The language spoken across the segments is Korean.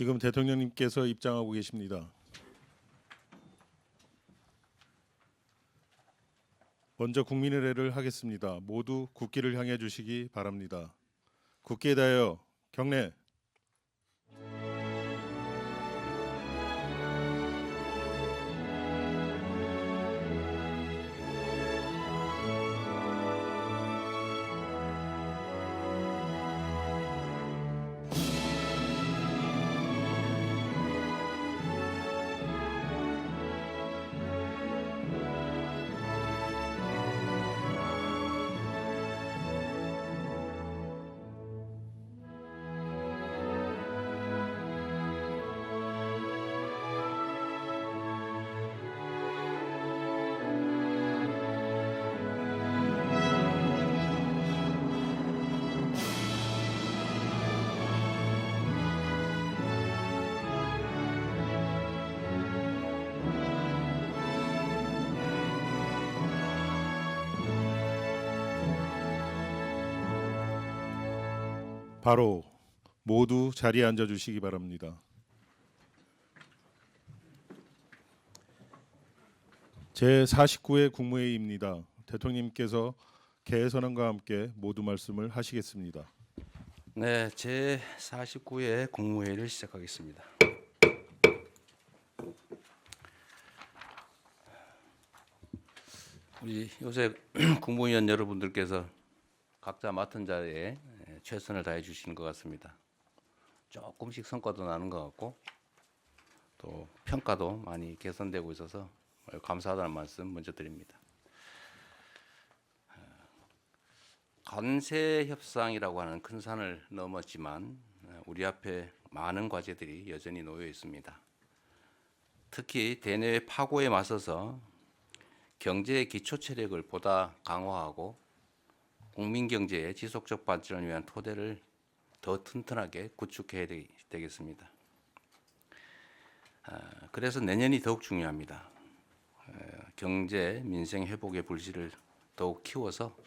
지금 대통령님께서 입장하고 계십니다. 먼저 국민의례를 하겠습니다. 모두 국기를 향해 주시기 바랍니다. 국기에 대하여 경례. 바로 모두 자리에 앉아 주시기 바랍니다. 제49회 국무회의입니다. 대통령님께서 개선언과 함께 모두 말씀을 하시겠습니다. 네, 제49회 국무회의를 시작하겠습니다. 우리 요새 국무위원 여러분들께서 각자 맡은 자리에 최선을 다해 주시는 것 같습니다. 조금씩 성과도 나는 것 같고 또 평가도 많이 개선되고 있어서 감사하다는 말씀 먼저 드립니다. 관세 협상이라고 하는 큰 산을 넘었지만 우리 앞에 많은 과제들이 여전히 놓여 있습니다. 특히 대내외 파고에 맞서서 경제의 기초 체력을 보다 강화하고 국민 경제의 지속적 발전을 위한 토대를 더 튼튼하게 구축해야 되겠습니다. 그래서 내년이 더욱 중요합니다. 경제, 민생 회복의 불씨를 더욱 키워서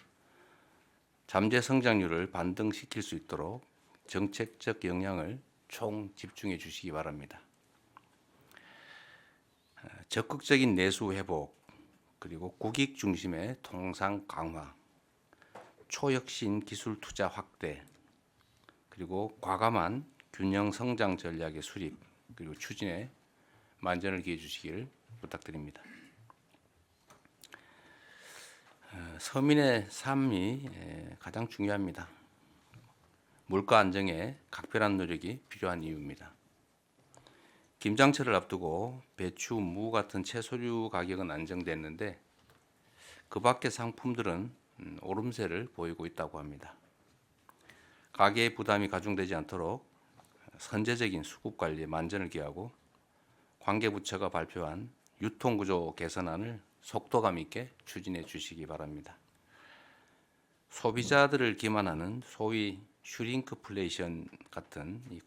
잠재 성장률을 반등시킬 수 있도록 정책적 역량을 총 집중해 주시기 바랍니다. 적극적인 내수 회복, 그리고 국익 중심의 통상 강화, 초혁신 기술 투자 확대, 그리고 과감한 균형 성장 전략의 수립, 그리고 추진에 만전을 기해 주시길 부탁드립니다. 서민의 삶이 가장 중요합니다. 물가 안정에 각별한 노력이 필요한 이유입니다. 김장철을 앞두고 배추, 무 같은 채소류 가격은 안정됐는데 그 밖의 상품들은 오름세를 보이고 있다고 합니다. 가계의 부담이 가중되지 않도록 선제적인 수급 관리에 만전을 기하고 관계부처가 발표한 유통구조 개선안을 속도감 있게 추진해 주시기 바랍니다. 소비자들을 기만하는 소위 슈링크플레이션 같은 이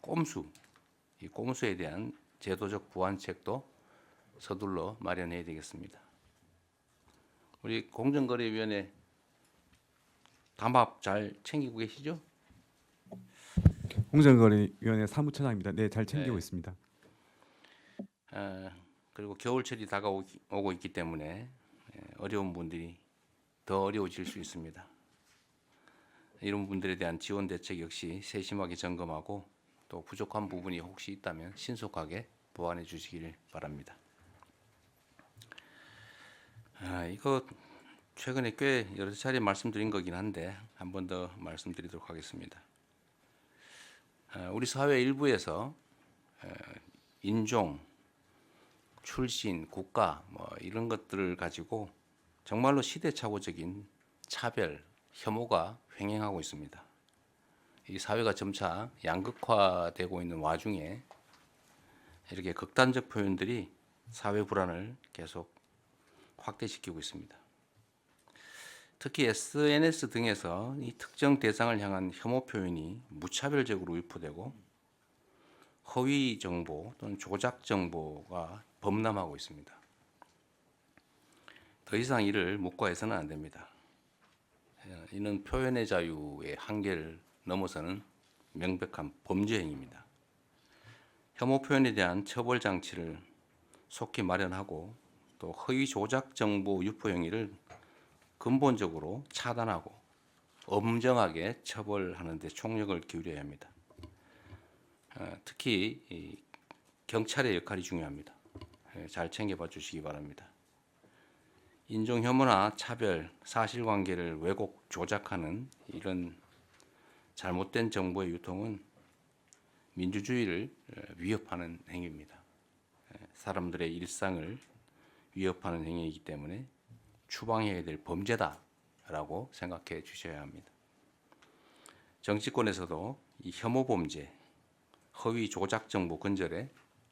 꼼수에 대한 제도적 보완책도 서둘러 마련해야 되겠습니다. 우리 공정거래위원회 담합 잘 챙기고 계시죠? 공정거래위원회 사무처장입니다. 네, 잘 챙기고 있습니다. 그리고 겨울철이 다가오고 있기 때문에 어려운 분들이 더 어려워질 수 있습니다. 이런 분들에 대한 지원 대책 역시 세심하게 점검하고 또 부족한 부분이 혹시 있다면 신속하게 보완해 주시길 바랍니다. 이거 최근에 꽤 여러 차례 말씀드린 거긴 한데 한 번 더 말씀드리도록 하겠습니다. 우리 사회 일부에서 인종, 출신, 국가 이런 것들을 가지고 정말로 시대착오적인 차별, 혐오가 횡행하고 있습니다. 이 사회가 점차 양극화되고 있는 와중에 이렇게 극단적 표현들이 사회 불안을 계속 확대시키고 있습니다. 특히 SNS 등에서 이 특정 대상을 향한 혐오 표현이 무차별적으로 유포되고 허위 정보 또는 조작 정보가 범람하고 있습니다. 더 이상 이를 묵과해서는 안 됩니다. 이는 표현의 자유의 한계를 넘어서는 명백한 범죄 행위입니다. 혐오 표현에 대한 처벌 장치를 속히 마련하고 또 허위 조작 정보 유포 행위를 근본적으로 차단하고 엄정하게 처벌하는 데 총력을 기울여야 합니다. 특히 이 경찰의 역할이 중요합니다. 잘 챙겨봐 주시기 바랍니다. 인종 혐오나 차별, 사실관계를 왜곡, 조작하는 이런 잘못된 정보의 유통은 민주주의를 위협하는 행위입니다. 사람들의 일상을 위협하는 행위이기 때문에 추방해야 될 범죄다라고 생각해 주셔야 합니다. 정치권에서도 이 혐오 범죄, 허위 조작 정보 근절에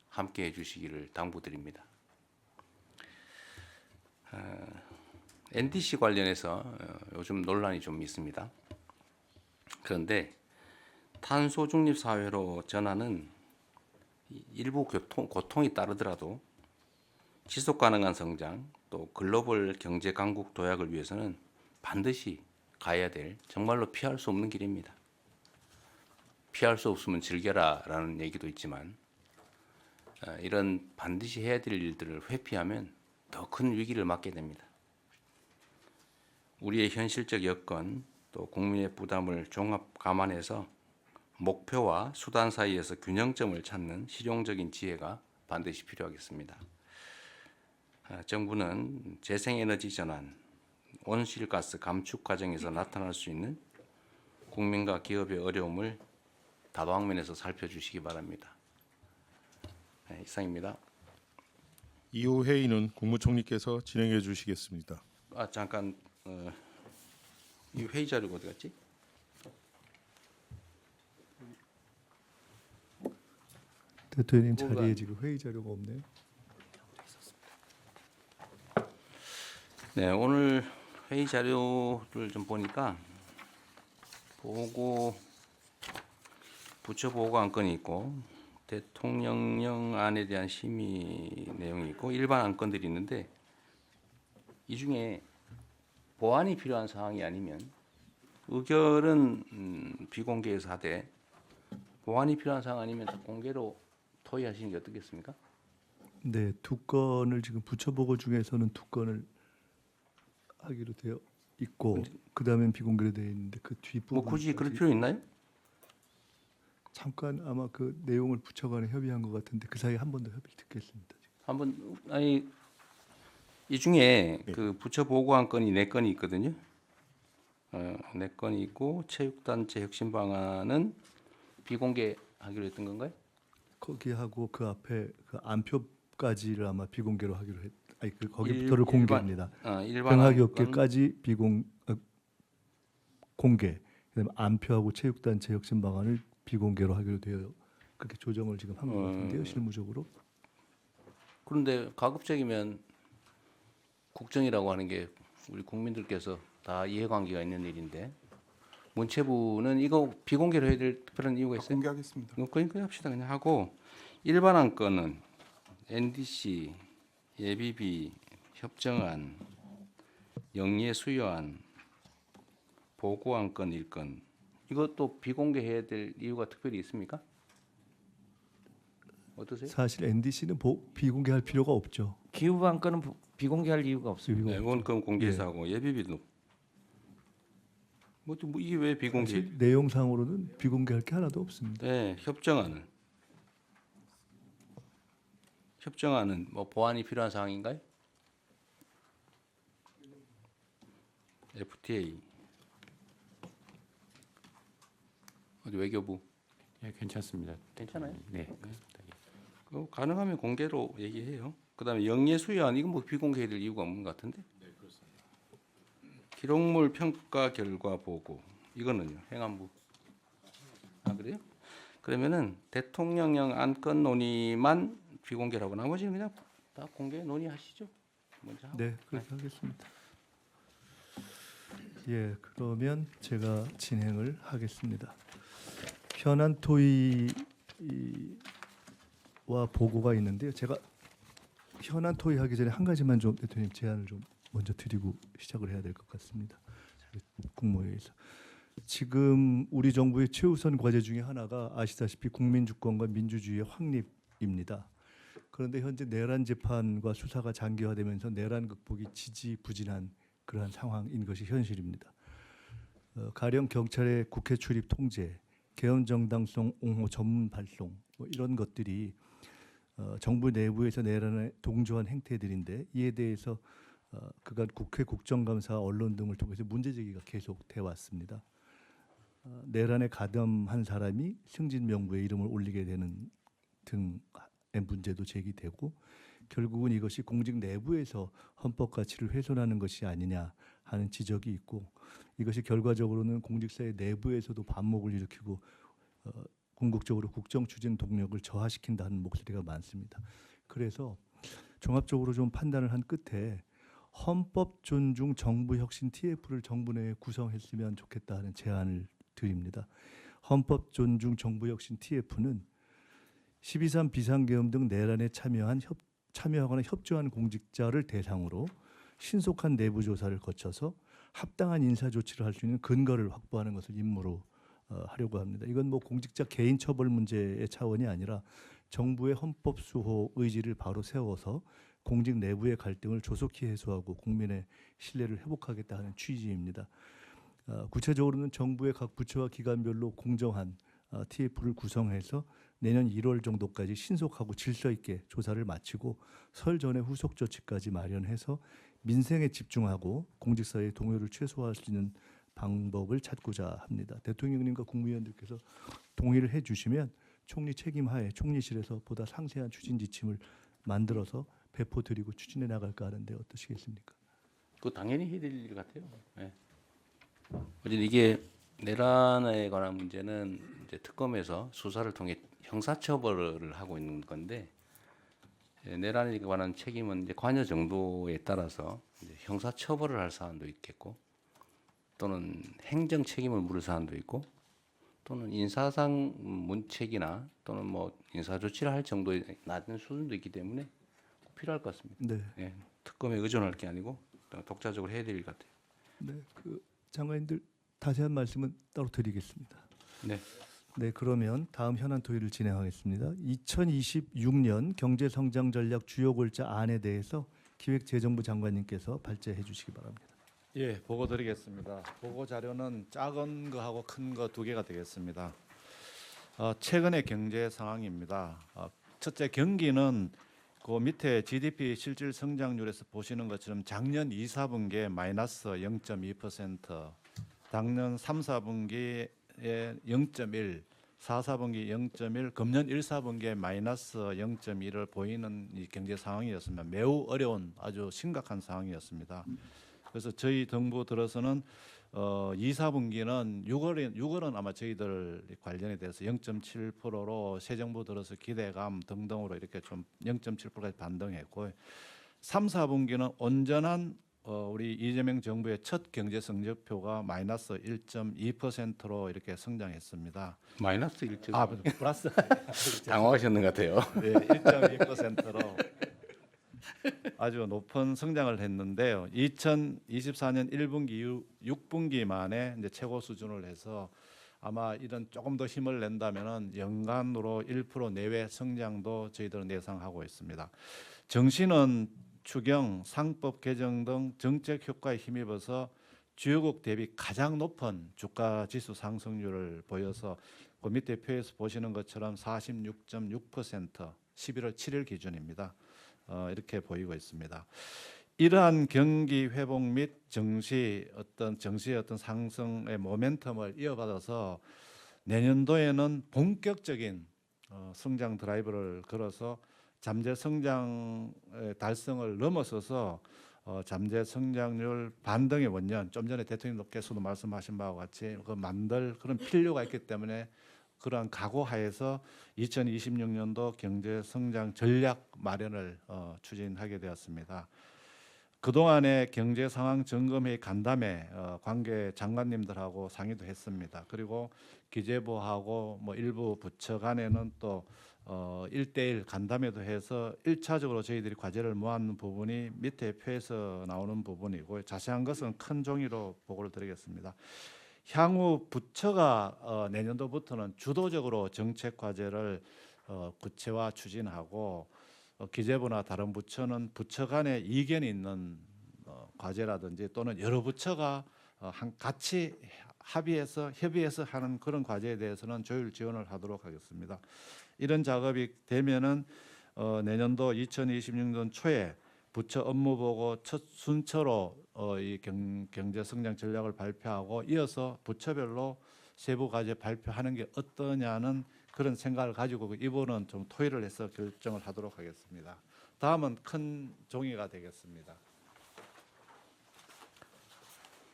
함께해 주시기를 당부드립니다. NDC 관련해서 요즘 논란이 좀 있습니다. 그런데 탄소 중립 사회로 전환은 일부 고통이 따르더라도 지속 가능한 성장 또 글로벌 경제 강국 도약을 위해서는 반드시 가야 될 정말로 피할 수 없는 길입니다. 피할 수 없으면 즐겨라라는 얘기도 있지만 이런 반드시 해야 될 일들을 회피하면 더 큰 위기를 맞게 됩니다. 우리의 현실적 여건 또 국민의 부담을 종합 감안해서 목표와 수단 사이에서 균형점을 찾는 실용적인 지혜가 반드시 필요하겠습니다. 정부는 재생에너지 전환, 온실가스 감축 과정에서 나타날 수 있는 국민과 기업의 어려움을 다방면에서 살펴주시기 바랍니다. 이상입니다. 이후 회의는 국무총리께서 진행해 주시겠습니다. 잠깐 이 회의 자료가 어디 갔지? 대통령님 자리에 지금 회의 자료가 없네요. 네, 오늘 회의 자료를 좀 보니까 부처 보고 안건이 있고 대통령령안에 대한 심의 내용이 있고 일반 안건들이 있는데 이 중에 보완이 필요한 사항이 아니면 의결은 비공개에서 하되 보완이 필요한 사항 아니면 공개로 토의하시는 게 어떻겠습니까? 네, 두 건을 지금 부처 보고 중에서는 두 건을 하기로 되어 있고 그다음엔 비공개로 되어 있는데 그 뒷부분 뭐 굳이 그럴 필요 있나요? 잠깐 아마 그 내용을 부처 간에 협의한 것 같은데 그 사이에 한 번 더 협의 듣겠습니다. 지금. 한번 아니 이 중에 그 부처 보고 안건이 4건이 있거든요. 4건이 있고 체육단체 혁신 방안은 비공개하기로 했던 건가요? 거기하고 그 앞에 그 안표까지를 아마 비공개로 하기로 했. 아니 그 거기부터를 공개합니다. 일반 병학업계까지 공개. 그다음에 안표하고 체육단체 혁신 방안을 비공개로 하기로 되어 그렇게 조정을 지금 한 것 같은데요, 실무적으로. 그런데 가급적이면 국정이라고 하는 게 우리 국민들께서 다 이해관계가 있는 일인데 문체부는 이거 비공개로 해야 될 특별한 이유가 있어요? 공개하겠습니다. 그러니까 합시다 그냥 하고 일반 안건은 NDC, 예비비, 협정안, 영예 수여안, 보고 안건 1건 이것도 비공개해야 될 이유가 특별히 있습니까? 어떠세요? 사실 NDC는 비공개할 필요가 없죠. 기후 안건은 비공개할 이유가 없습니다. 네, 원건 공개해서 하고 예비비도 뭐 이게 왜 비공개? 사실 내용상으로는 비공개할 게 하나도 없습니다. 네, 협정안은 뭐 보완이 필요한 사항인가요? FTA 어디 외교부 예, 괜찮습니다. 괜찮아요? 네, 그렇습니다. 그 가능하면 공개로 얘기해요. 그다음에 영예 수여안 이건 뭐 비공개해야 될 이유가 없는 것 같은데? 네, 그렇습니다. 기록물 평가 결과 보고 이거는요 행안부. 그래요? 그러면은 대통령령 안건 논의만 비공개라고 나머지는 그냥 다 공개 논의하시죠. 먼저 하고. 네, 그렇게 하겠습니다. 예, 그러면 제가 진행을 하겠습니다. 현안 토의와 보고가 있는데요. 제가 현안 토의하기 전에 한 가지만 좀 대통령 제안을 좀 먼저 드리고 시작을 해야 될 것 같습니다. 국무회의에서 지금 우리 정부의 최우선 과제 중에 하나가 아시다시피 국민 주권과 민주주의의 확립 정부입니다. 그런데 현재 내란 재판과 수사가 장기화되면서 내란 극복이 지지부진한 그러한 상황인 것이 현실입니다. 가령 경찰의 국회 출입 통제, 개헌 정당성 옹호 전문 발송 뭐 이런 것들이 정부 내부에서 내란에 동조한 행태들인데 이에 대해서 그간 국회 국정감사, 언론 등을 통해서 문제 제기가 계속돼 왔습니다. 내란에 가담한 사람이 승진 명부에 이름을 올리게 되는 등의 문제도 제기되고 결국은 이것이 공직 내부에서 헌법 가치를 훼손하는 것이 아니냐 하는 지적이 있고 이것이 결과적으로는 공직사회 내부에서도 반목을 일으키고 궁극적으로 국정 추진 동력을 저하시킨다는 목소리가 많습니다. 그래서 종합적으로 좀 판단을 한 끝에 헌법 존중 정부 혁신 TF를 정부 내에 구성했으면 좋겠다 하는 제안을 드립니다. 헌법 존중 정부 혁신 TF는 12.3 비상계엄 등 내란에 참여하거나 협조한 공직자를 대상으로 신속한 내부 조사를 거쳐서 합당한 인사 조치를 할 수 있는 근거를 확보하는 것을 임무로 하려고 합니다. 이건 뭐 공직자 개인 처벌 문제의 차원이 아니라 정부의 헌법 수호 의지를 바로 세워서 공직 내부의 갈등을 조속히 해소하고 국민의 신뢰를 회복하겠다 하는 취지입니다. 구체적으로는 정부의 각 부처와 기관별로 공정한 TF를 구성해서 내년 1월 정도까지 신속하고 질서 있게 조사를 마치고 설 전에 후속 조치까지 마련해서 민생에 집중하고 공직사회의 동요를 최소화할 수 있는 방법을 찾고자 합니다. 대통령님과 국무위원들께서 동의를 해주시면 총리 책임하에 총리실에서 보다 상세한 추진 지침을 만들어서 배포드리고 추진해 나갈까 하는데 어떠시겠습니까? 그 당연히 해야 될 일 같아요. 예. 어쨌든 이게 내란에 관한 문제는 이제 특검에서 수사를 통해 형사처벌을 하고 있는 건데 내란에 관한 책임은 이제 관여 정도에 따라서 이제 형사처벌을 할 사안도 있겠고 또는 행정 책임을 물을 사안도 있고 또는 인사상 문책이나 또는 뭐 인사 조치를 할 정도의 낮은 수준도 있기 때문에 꼭 필요할 것 같습니다. 네, 예. 특검에 의존할 게 아니고 독자적으로 해야 될 일 같아요. 네, 그 장관님들 다시 한 말씀은 따로 드리겠습니다. 네. 네, 그러면 다음 현안 토의를 진행하겠습니다. 2026년 경제성장 전략 주요 골자 안에 대해서 기획재정부 장관님께서 발제해 주시기 바랍니다. 예, 보고 드리겠습니다. 보고 자료는 작은 거하고 큰 거 두 개가 되겠습니다. 최근의 경제 상황입니다. 첫째, 경기는 그 밑에 GDP 실질 성장률에서 보시는 것처럼 작년 2, 4분기에 마이너스 0.2%, 작년 3, 4분기에 0.1, 4, 4분기 0.1, 금년 1, 4분기에 마이너스 0.1을 보이는 이 경제 상황이었습니다. 매우 어려운 아주 심각한 상황이었습니다. 그래서 저희 정부 들어서는 2, 4분기는 6월은 아마 저희들 관련에 대해서 0.7%로 새 정부 들어서 기대감 등등으로 이렇게 좀 0.7%까지 반등했고 3, 4분기는 온전한 우리 이재명 정부의 첫 경제 성적표가 마이너스 1.2%로 이렇게 성장했습니다. 마이너스 1점. 아, 플러스 당황하셨는 것 같아요. 네, 1.2%로 아주 높은 성장을 했는데요. 2024년 1분기 이후 6분기 만에 이제 최고 수준을 해서 아마 이런 조금 더 힘을 낸다면은 연간으로 1% 내외 성장도 저희들은 예상하고 있습니다. 정시는 추경, 상법 개정 등 정책 효과에 힘입어서 주요국 대비 가장 높은 주가 지수 상승률을 보여서 그 밑에 표에서 보시는 것처럼 46.6% 11월 7일 기준입니다. 이렇게 보이고 있습니다. 이러한 경기 회복 및 정시의 어떤 상승의 모멘텀을 이어받아서 내년도에는 본격적인 성장 드라이브를 걸어서 잠재 성장의 달성을 넘어서서 잠재 성장률 반등의 원년, 좀 전에 대통령께서도 말씀하신 바와 같이 만들 그런 필요가 있기 때문에 그러한 각오하에서 2026년도 경제 성장 전략 마련을 추진하게 되었습니다. 그동안의 경제 상황 점검회의 간담회 관계 장관님들하고 상의도 했습니다. 그리고 기재부하고 뭐 일부 부처 간에는 또 1대1 간담회도 해서 1차적으로 저희들이 과제를 모았는 부분이 밑에 표에서 나오는 부분이고 자세한 것은 큰 종이로 보고를 드리겠습니다. 향후 부처가 내년도부터는 주도적으로 정책 과제를 구체화 추진하고 기재부나 다른 부처는 부처 간에 이견이 있는 과제라든지 또는 여러 부처가 같이 협의해서 하는 그런 과제에 대해서는 조율 지원을 하도록 하겠습니다. 이런 작업이 되면은 내년도 2026년 초에 부처 업무 보고 첫 순서로 이 경제 성장 전략을 발표하고 이어서 부처별로 세부 과제 발표하는 게 어떠냐는 그런 생각을 가지고 이번은 좀 토의를 해서 결정을 하도록 하겠습니다. 다음은 큰 종이가 되겠습니다.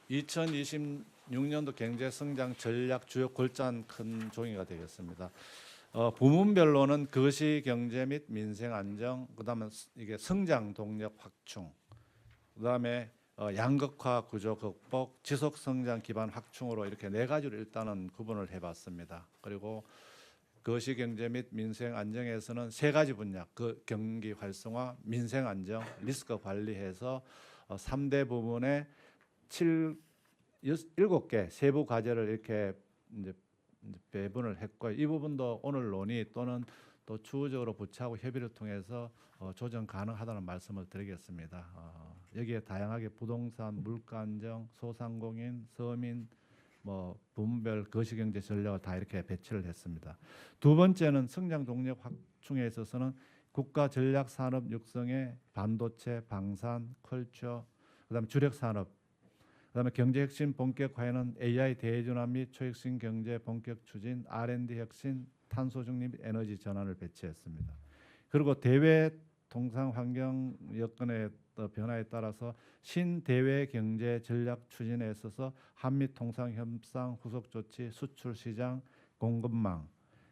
2026년도 경제 성장 전략 주요 골자는 큰 종이가 되겠습니다. 부문별로는 거시 경제 및 민생 안정, 그다음에 이게 성장 동력 확충, 그다음에 양극화 구조 극복, 지속 성장 기반 확충으로 이렇게 네 가지로 일단은 구분을 해봤습니다. 그리고 거시 경제 및 민생 안정에서는 세 가지 분야, 그 경기 활성화, 민생 안정, 리스크 관리해서 3대 부문에 7개 세부 과제를 이렇게 이제 배분을 했고 이 부분도 오늘 논의 또는 또 추후적으로 부처하고 협의를 통해서 조정 가능하다는 말씀을 드리겠습니다. 여기에 다양하게 부동산, 물가 안정, 소상공인, 서민, 부문별 거시경제 전략을 다 이렇게 배치를 했습니다. 두 번째는 성장 동력 확충에 있어서는 국가 전략 산업 육성에 반도체, 방산, 컬처, 그다음에 주력 산업, 그다음에 경제 혁신 본격화에는 AI 대중화 및 초혁신 경제 본격 추진, R&D 혁신, 탄소 중립 에너지 전환을 배치했습니다. 그리고 대외 통상 환경 여건의 변화에 따라서 신대외 경제 전략 추진에 있어서 한미 통상 협상 후속 조치, 수출 시장, 공급망,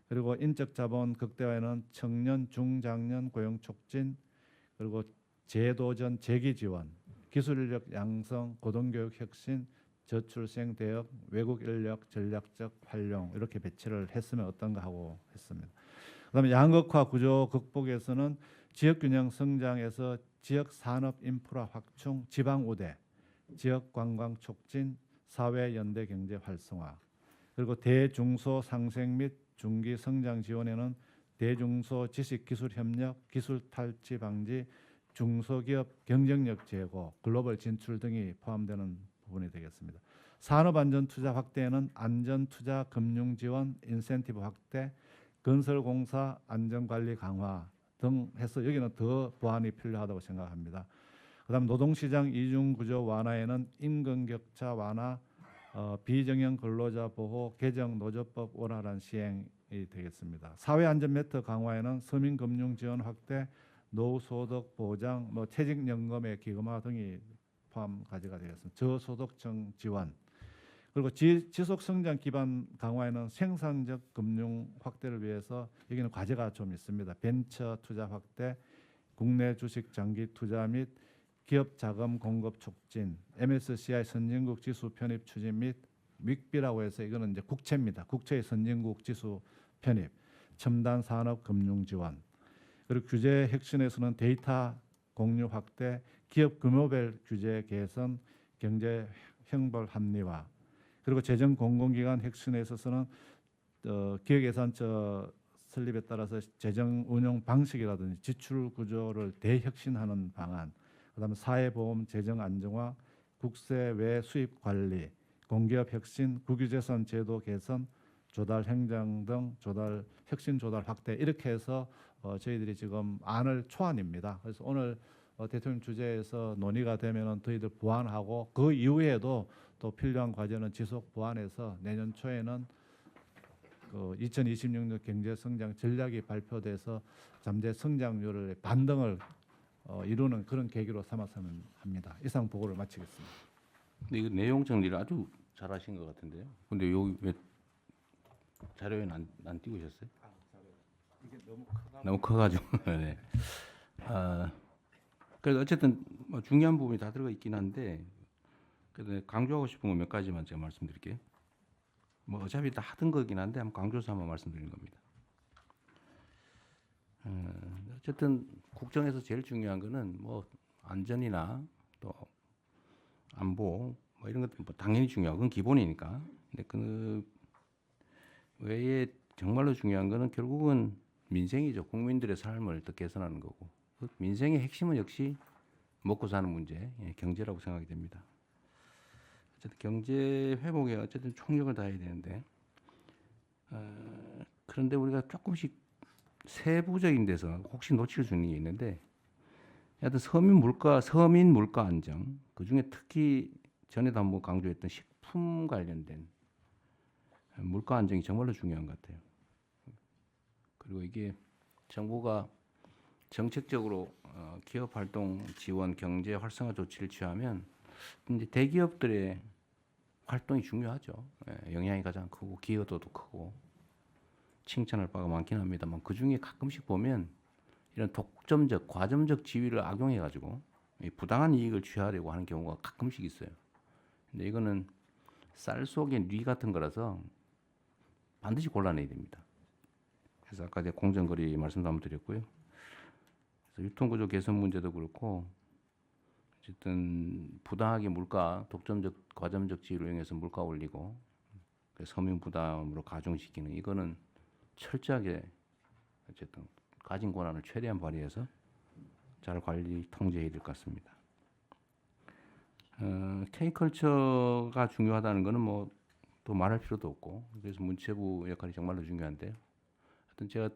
그리고 인적 자본 극대화에는 청년 중장년 고용 촉진, 그리고 재도전 재기 지원, 기술 인력 양성, 고등교육 혁신, 저출생 대역, 외국 인력 전략적 활용 이렇게 배치를 했으면 어떤가 하고 했습니다. 그다음에 양극화 구조 극복에서는 지역 균형 성장에서 지역 산업 인프라 확충, 지방 우대, 지역 관광 촉진, 사회 연대 경제 활성화, 그리고 대중소 상생 및 중기 성장 지원에는 대중소 지식 기술 협력, 기술 탈취 방지, 중소기업 경쟁력 제고, 글로벌 진출 등이 포함되는 부분이 되겠습니다. 산업안전투자 확대에는 안전투자 금융 지원, 인센티브 확대, 건설공사 안전관리 강화 등 해서 여기는 더 보완이 필요하다고 생각합니다. 그다음 노동시장 이중구조 완화에는 임금격차 완화, 비정형 근로자 보호, 개정 노조법 원활한 시행이 되겠습니다. 사회안전 매트 강화에는 서민금융 지원 확대, 노후소득 보장, 퇴직연금의 기금화 등이 포함 과제가 되겠습니다. 저소득층 지원, 그리고 지속 성장 기반 강화에는 생산적 금융 확대를 위해서 여기는 과제가 좀 있습니다. 벤처 투자 확대, 국내 주식 장기 투자 및 기업 자금 공급 촉진, MSCI 선진국 지수 편입 추진 및 윅비라고 해서 이거는 이제 국채입니다. 국채의 선진국 지수 편입, 첨단 산업 금융 지원, 그리고 규제 혁신에서는 데이터 공유 확대, 기업 규모별 규제 개선, 경제 형벌 합리화, 그리고 재정 공공기관 혁신에 있어서는 기획예산처 설립에 따라서 재정 운영 방식이라든지 지출 구조를 대혁신하는 방안, 그다음에 사회보험 재정 안정화, 국세 외 수입 관리, 공기업 혁신, 국유재산 제도 개선, 조달 행정 등 조달 혁신 조달 확대 이렇게 해서 저희들이 지금 안을 초안입니다. 그래서 오늘 대통령 주재에서 논의가 되면은 저희들 보완하고 그 이후에도 또 필요한 과제는 지속 보완해서 내년 초에는 2026년 경제 성장 전략이 발표돼서 잠재 성장률을 반등을 이루는 그런 계기로 삼았으면 합니다. 이상 보고를 마치겠습니다. 근데 이거 내용 정리를 아주 잘하신 것 같은데요. 근데 여기 왜 자료에는 안 띄우셨어요? 이게 너무 커가지고. 네. 그래서 어쨌든 중요한 부분이 다 들어가 있긴 한데 그래도 강조하고 싶은 거 몇 가지만 제가 말씀드릴게요. 어차피 다 하던 거긴 한데 한번 강조해서 한번 말씀드리는 겁니다. 어쨌든 국정에서 제일 중요한 거는 안전이나 또 안보 이런 것들 당연히 중요하고 그건 기본이니까. 근데 그 외에 정말로 중요한 거는 결국은 민생이죠. 국민들의 삶을 더 개선하는 거고 그 민생의 핵심은 역시 먹고 사는 문제, 경제라고 생각이 됩니다. 어쨌든 경제 회복에 어쨌든 총력을 다해야 되는데 그런데 우리가 조금씩 세부적인 데서 혹시 놓칠 수 있는 게 있는데 하여튼 서민 물가 안정 그 중에 특히 전에도 한번 강조했던 식품 관련된 물가 안정이 정말로 중요한 것 같아요. 그리고 이게 정부가 정책적으로 기업 활동 지원, 경제 활성화 조치를 취하면 이제 대기업들의 활동이 중요하죠. 영향이 가장 크고 기여도도 크고 칭찬할 바가 많긴 합니다만 그 중에 가끔씩 보면 이런 독점적, 과점적 지위를 악용해가지고 부당한 이익을 취하려고 하는 경우가 가끔씩 있어요. 근데 이거는 쌀 속에 뉘 같은 거라서 반드시 골라내야 됩니다. 그래서 아까 제가 공정거래 말씀도 한번 드렸고요. 그래서 유통구조 개선 문제도 그렇고 어쨌든 부당하게 물가, 독점적, 과점적 지위를 이용해서 물가 올리고 서민 부담으로 가중시키는 이거는 철저하게 어쨌든 가진 권한을 최대한 발휘해서 잘 관리 통제해야 될 것 같습니다. K컬처가 중요하다는 거는 뭐 또 말할 필요도 없고 그래서 문체부 역할이 정말로 중요한데요. 하여튼 제가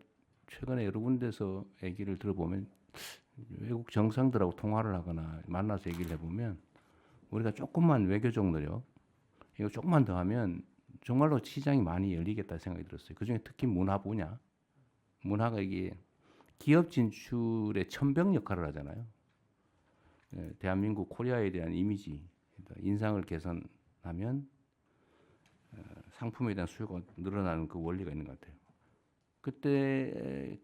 최근에 여러 군데서 얘기를 들어보면 외국 정상들하고 통화를 하거나 만나서 얘기를 해보면 우리가 조금만 외교적 노력 이거 조금만 더 하면 정말로 시장이 많이 열리겠다 생각이 들었어요. 그중에 특히 문화 분야 문화가 이게 기업 진출의 천병 역할을 하잖아요. 대한민국 코리아에 대한 이미지 인상을 개선하면 상품에 대한 수요가 늘어나는 그 원리가 있는 것 같아요. 그때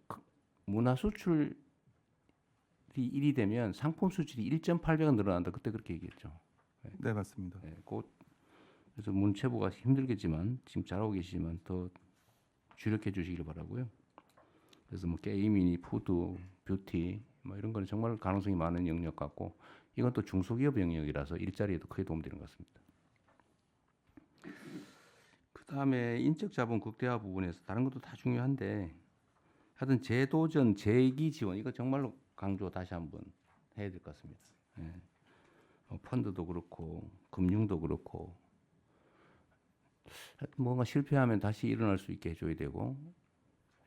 문화 수출이 1이 되면 상품 수출이 1.8배가 늘어난다. 그때 그렇게 얘기했죠. 네, 맞습니다. 그래서 문체부가 힘들겠지만 지금 잘하고 계시지만 더 주력해 주시길 바라고요. 그래서 뭐 게임이니 푸드, 뷰티 뭐 이런 거는 정말 가능성이 많은 영역 같고 이건 또 중소기업 영역이라서 일자리에도 크게 도움되는 것 같습니다. 그다음에 인적 자본 극대화 부분에서 다른 것도 다 중요한데 하여튼 제도전 재기 지원 이거 정말로 강조 다시 한번 해야 될 것 같습니다. 펀드도 그렇고 금융도 그렇고 하여튼 뭔가 실패하면 다시 일어날 수 있게 해줘야 되고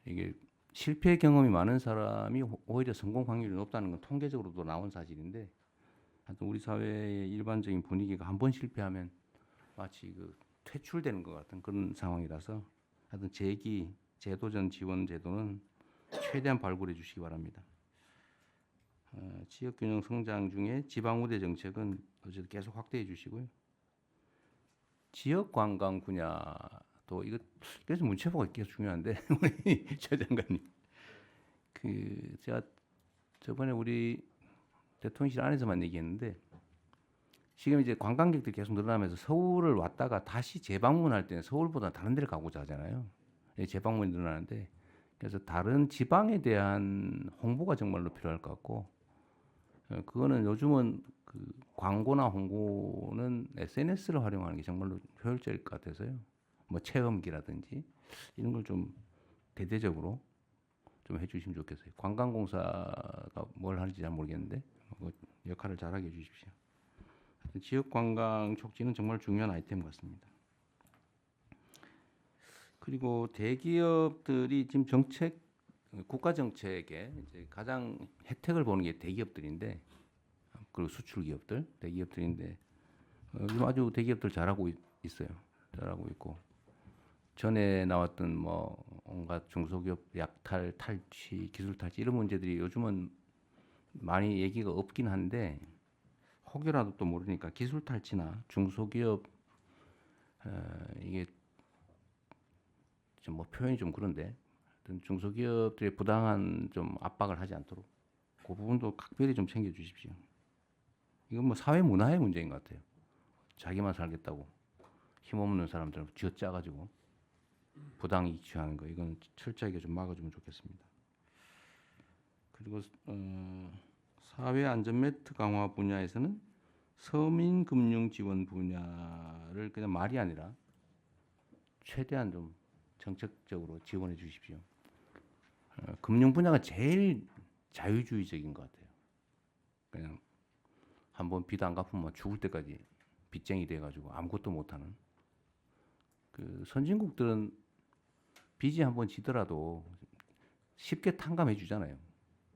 이게 실패 경험이 많은 사람이 오히려 성공 확률이 높다는 건 통계적으로도 나온 사실인데 하여튼 우리 사회의 일반적인 분위기가 한 번 실패하면 마치 그 퇴출되는 것 같은 그런 상황이라서 하여튼 재기 제도전 지원 제도는 최대한 발굴해 주시기 바랍니다. 지역균형 성장 중에 지방우대 정책은 어쨌든 계속 확대해 주시고요. 지역관광 분야도 이거 그래서 문체부가 계속 중요한데 우리 최 장관님 제가 저번에 우리 대통령실 안에서만 얘기했는데 지금 이제 관광객들이 계속 늘어나면서 서울을 왔다가 다시 재방문할 때는 서울보다 다른 데를 가고자 하잖아요. 재방문이 늘어나는데 그래서 다른 지방에 대한 홍보가 정말로 필요할 것 같고 그거는 요즘은 그 광고나 홍보는 SNS를 활용하는 게 정말로 효율적일 것 같아서요. 뭐 체험기라든지 이런 걸 좀 대대적으로 좀 해주시면 좋겠어요. 관광공사가 뭘 하는지 잘 모르겠는데 그 역할을 잘하게 해주십시오. 지역 관광 촉진은 정말 중요한 아이템 같습니다. 그리고 대기업들이 지금 국가 정책에 이제 가장 혜택을 보는 게 대기업들인데 그리고 수출 기업들, 대기업들인데 요즘 아주 대기업들 잘하고 있어요. 잘하고 있고 전에 나왔던 뭐 온갖 중소기업 약탈, 탈취, 기술 탈취 이런 문제들이 요즘은 많이 얘기가 없긴 한데 혹여라도 또 모르니까 기술 탈취나 중소기업 이게 좀 뭐 표현이 좀 그런데 중소기업들의 부당한 좀 압박을 하지 않도록 그 부분도 각별히 좀 챙겨주십시오. 이건 뭐 사회 문화의 문제인 것 같아요. 자기만 살겠다고 힘없는 사람들 쥐어짜가지고 부당이익 취하는 거 이건 철저하게 좀 막아주면 좋겠습니다. 그리고 사회 안전 매트 강화 분야에서는 서민 금융 지원 분야를 그냥 말이 아니라 최대한 좀 정책적으로 지원해 주십시오. 금융 분야가 제일 자유주의적인 것 같아요. 그냥 한번 빚 안 갚으면 죽을 때까지 빚쟁이 돼가지고 아무것도 못하는. 그 선진국들은 빚이 한번 지더라도 쉽게 탕감해 주잖아요.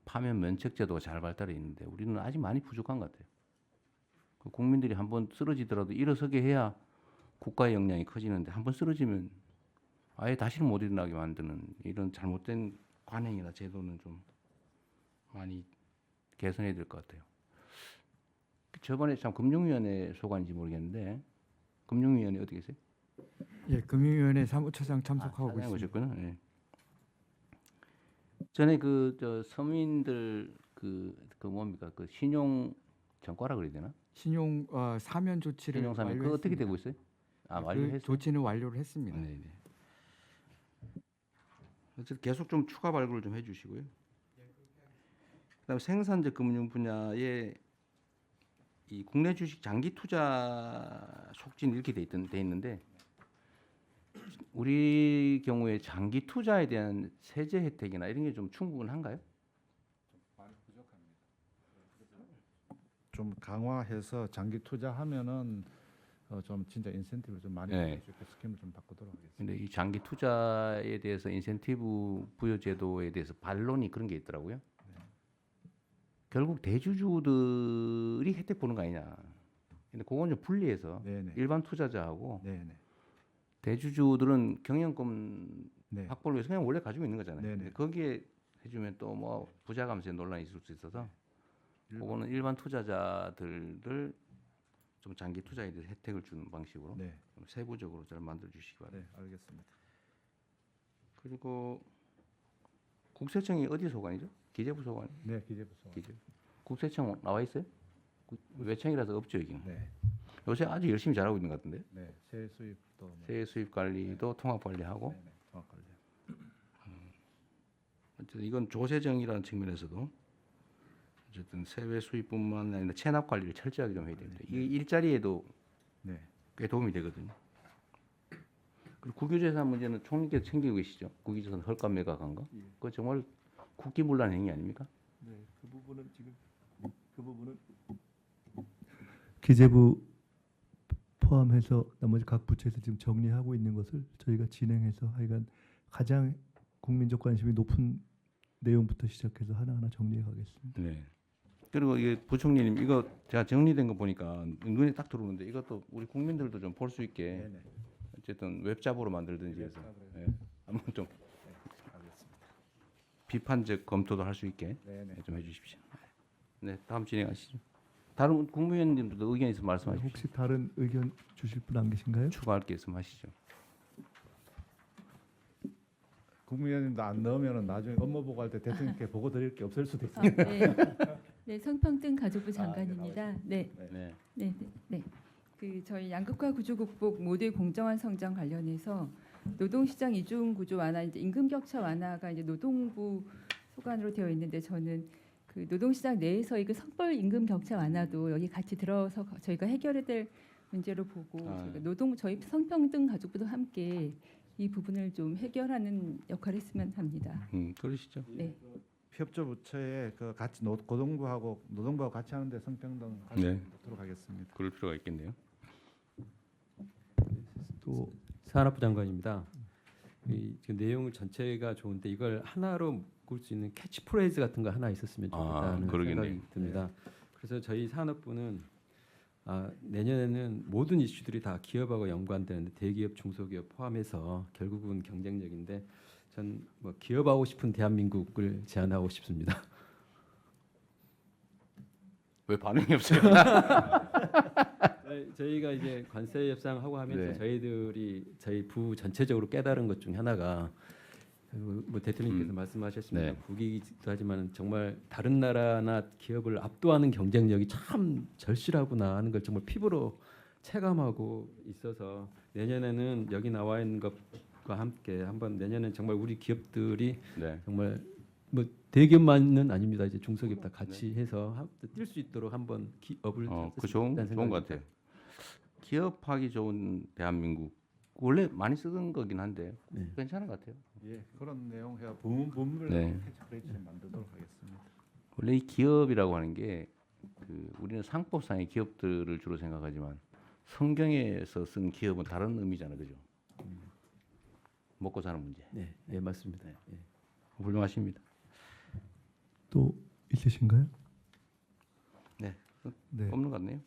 파면 면책 제도가 잘 발달해 있는데 우리는 아직 많이 부족한 것 같아요. 그 국민들이 한번 쓰러지더라도 일어서게 해야 국가의 역량이 커지는데 한번 쓰러지면 아예 다시는 못 일어나게 만드는 이런 잘못된 관행이나 제도는 좀 많이 개선해야 될 것 같아요. 저번에 참 금융위원회 소관인지 모르겠는데 금융위원회 어떻게 계세요? 예, 금융위원회 사무처장 참석하고 있습니다. 오셨구나. 예. 전에 그 저 서민들 그 뭡니까 그 신용 전과라 그래야 되나? 신용 사면 조치를 신용 사면 그 어떻게 되고 있어요? 아 그 완료했어요? 조치는 완료를 했습니다. 네네. 어쨌든 계속 좀 추가 발굴을 좀 해주시고요. 그다음 생산적 금융 분야에 이 국내 주식 장기 투자 촉진 이렇게 돼 있는데 우리 경우에 장기 투자에 대한 세제 혜택이나 이런 게 좀 충분한가요? 좀 강화해서 장기 투자하면은 좀 진짜 인센티브를 좀 많이 네. 받을 수 있게 스की임을 좀 바꾸도록 하겠습니다. 근데 이 장기 투자에 대해서 인센티브 부여 제도에 대해서 반론이 그런 게 있더라고요. 결국 대주주들이 혜택 보는 거 아니냐. 근데 그건 좀 분리해서 네네. 일반 투자자하고 네네. 대주주들은 경영권 네. 확보를 위해서 그냥 원래 가지고 있는 거잖아요. 네네. 근데 거기에 해주면 또 뭐 부자 감세 논란이 있을 수 있어서 그거는 일반 투자자들을 좀 장기 투자에 대해서 혜택을 주는 방식으로 네. 좀 세부적으로 잘 만들어 주시기 바랍니다. 네, 알겠습니다. 그리고 국세청이 어디 소관이죠? 기재부 소관. 네, 기재부서. 기재부. 국세청 나와 있어요? 외청이라서 없죠 여기는. 네. 요새 아주 열심히 잘하고 있는 것 같은데. 네, 세 수입도 뭐. 세액 수입 관리도 통합 관리하고. 네네. 정확하게. 어쨌든 이건 조세정이라는 측면에서도 어쨌든 세외 수입뿐만 아니라 체납 관리를 철저하게 좀 해야 됩니다. 이 일자리에도 네. 꽤 도움이 되거든요. 그리고 국유재산 문제는 총리께서 챙기고 계시죠? 국유재산 헐값 매각한 거. 그거 정말 국기문란 행위 아닙니까? 네, 그 부분은 지금 기재부 포함해서 나머지 각 부처에서 지금 정리하고 있는 것을 저희가 진행해서 하여간 가장 국민적 관심이 높은 내용부터 시작해서 하나하나 정리해 가겠습니다. 네. 그리고 이게 부총리님 이거 제가 정리된 거 보니까 눈에 딱 들어오는데 이것도 우리 국민들도 좀 볼 수 있게 네네. 어쨌든 웹잡으로 만들든지 해서 네. 한번 좀 알겠습니다. 비판적 검토도 할 수 있게 네네. 좀 해주십시오. 네, 다음 진행하시죠. 다른 국무위원님들도 의견 있으면 말씀하십시오. 혹시 다른 의견 주실 분 안 계신가요? 추가할 게 있으면 하시죠. 국무위원님도 안 넣으면은 나중에 업무 보고할 때 대통령께 보고 드릴 게 없을 수도 아, 있습니다. 네. 네, 성평등 가족부 장관입니다. 네, 네. 네, 네, 네. 그 저희 양극화 구조 극복 모두의 공정한 성장 관련해서 노동시장 이중 구조 완화, 이제 임금 격차 완화가 이제 노동부 소관으로 되어 있는데 저는 그 노동시장 내에서의 그 성별 임금 격차 완화도 여기 같이 들어서 저희가 해결해야 될 문제로 보고 저희가 저희 성평등 가족부도 함께 이 부분을 좀 해결하는 역할을 했으면 합니다. 그러시죠. 네. 협조 부처에 그 같이 고동부하고 노동부하고 같이 하는데 성평등 같이 네. 놓도록 하겠습니다. 그럴 필요가 있겠네요. 또 산업부 장관입니다. 지금 내용 전체가 좋은데 이걸 하나로 묶을 수 있는 캐치프레이즈 같은 거 하나 있었으면 좋겠다는 그러겠네요. 생각이 듭니다. 그래서 저희 산업부는 내년에는 모든 이슈들이 다 기업하고 연관되는데 대기업, 중소기업 포함해서 결국은 경쟁력인데 전 뭐 기업하고 싶은 대한민국을 제안하고 싶습니다. 왜 반응이 없어요? 저희가 이제 관세 협상하고 하면서 네. 저희들이 저희 부 전체적으로 깨달은 것 중에 하나가 뭐 대통령께서 말씀하셨습니다. 네. 국익이기도 하지만 정말 다른 나라나 기업을 압도하는 경쟁력이 참 절실하구나 하는 걸 정말 피부로 체감하고 있어서 내년에는 여기 나와 있는 것과 함께 한번 내년엔 정말 우리 기업들이 네. 정말 뭐 대기업만은 아닙니다. 이제 중소기업 다 같이 해서 뛸 수 있도록 한번 기업을 그 좋은 것 같아요. 기업하기 좋은 대한민국 원래 많이 쓰던 거긴 한데 네. 괜찮은 것 같아요. 예, 그런 내용 해야 부문을 네. 캐치프레이즈 만들도록 하겠습니다. 원래 이 기업이라고 하는 게 우리는 상법상의 기업들을 주로 생각하지만 성경에서 쓴 기업은 다른 의미잖아요, 그죠? 먹고 사는 문제. 네, 예, 맞습니다. 예. 훌륭하십니다. 또 있으신가요? 네, 네. 없는 것 같네요.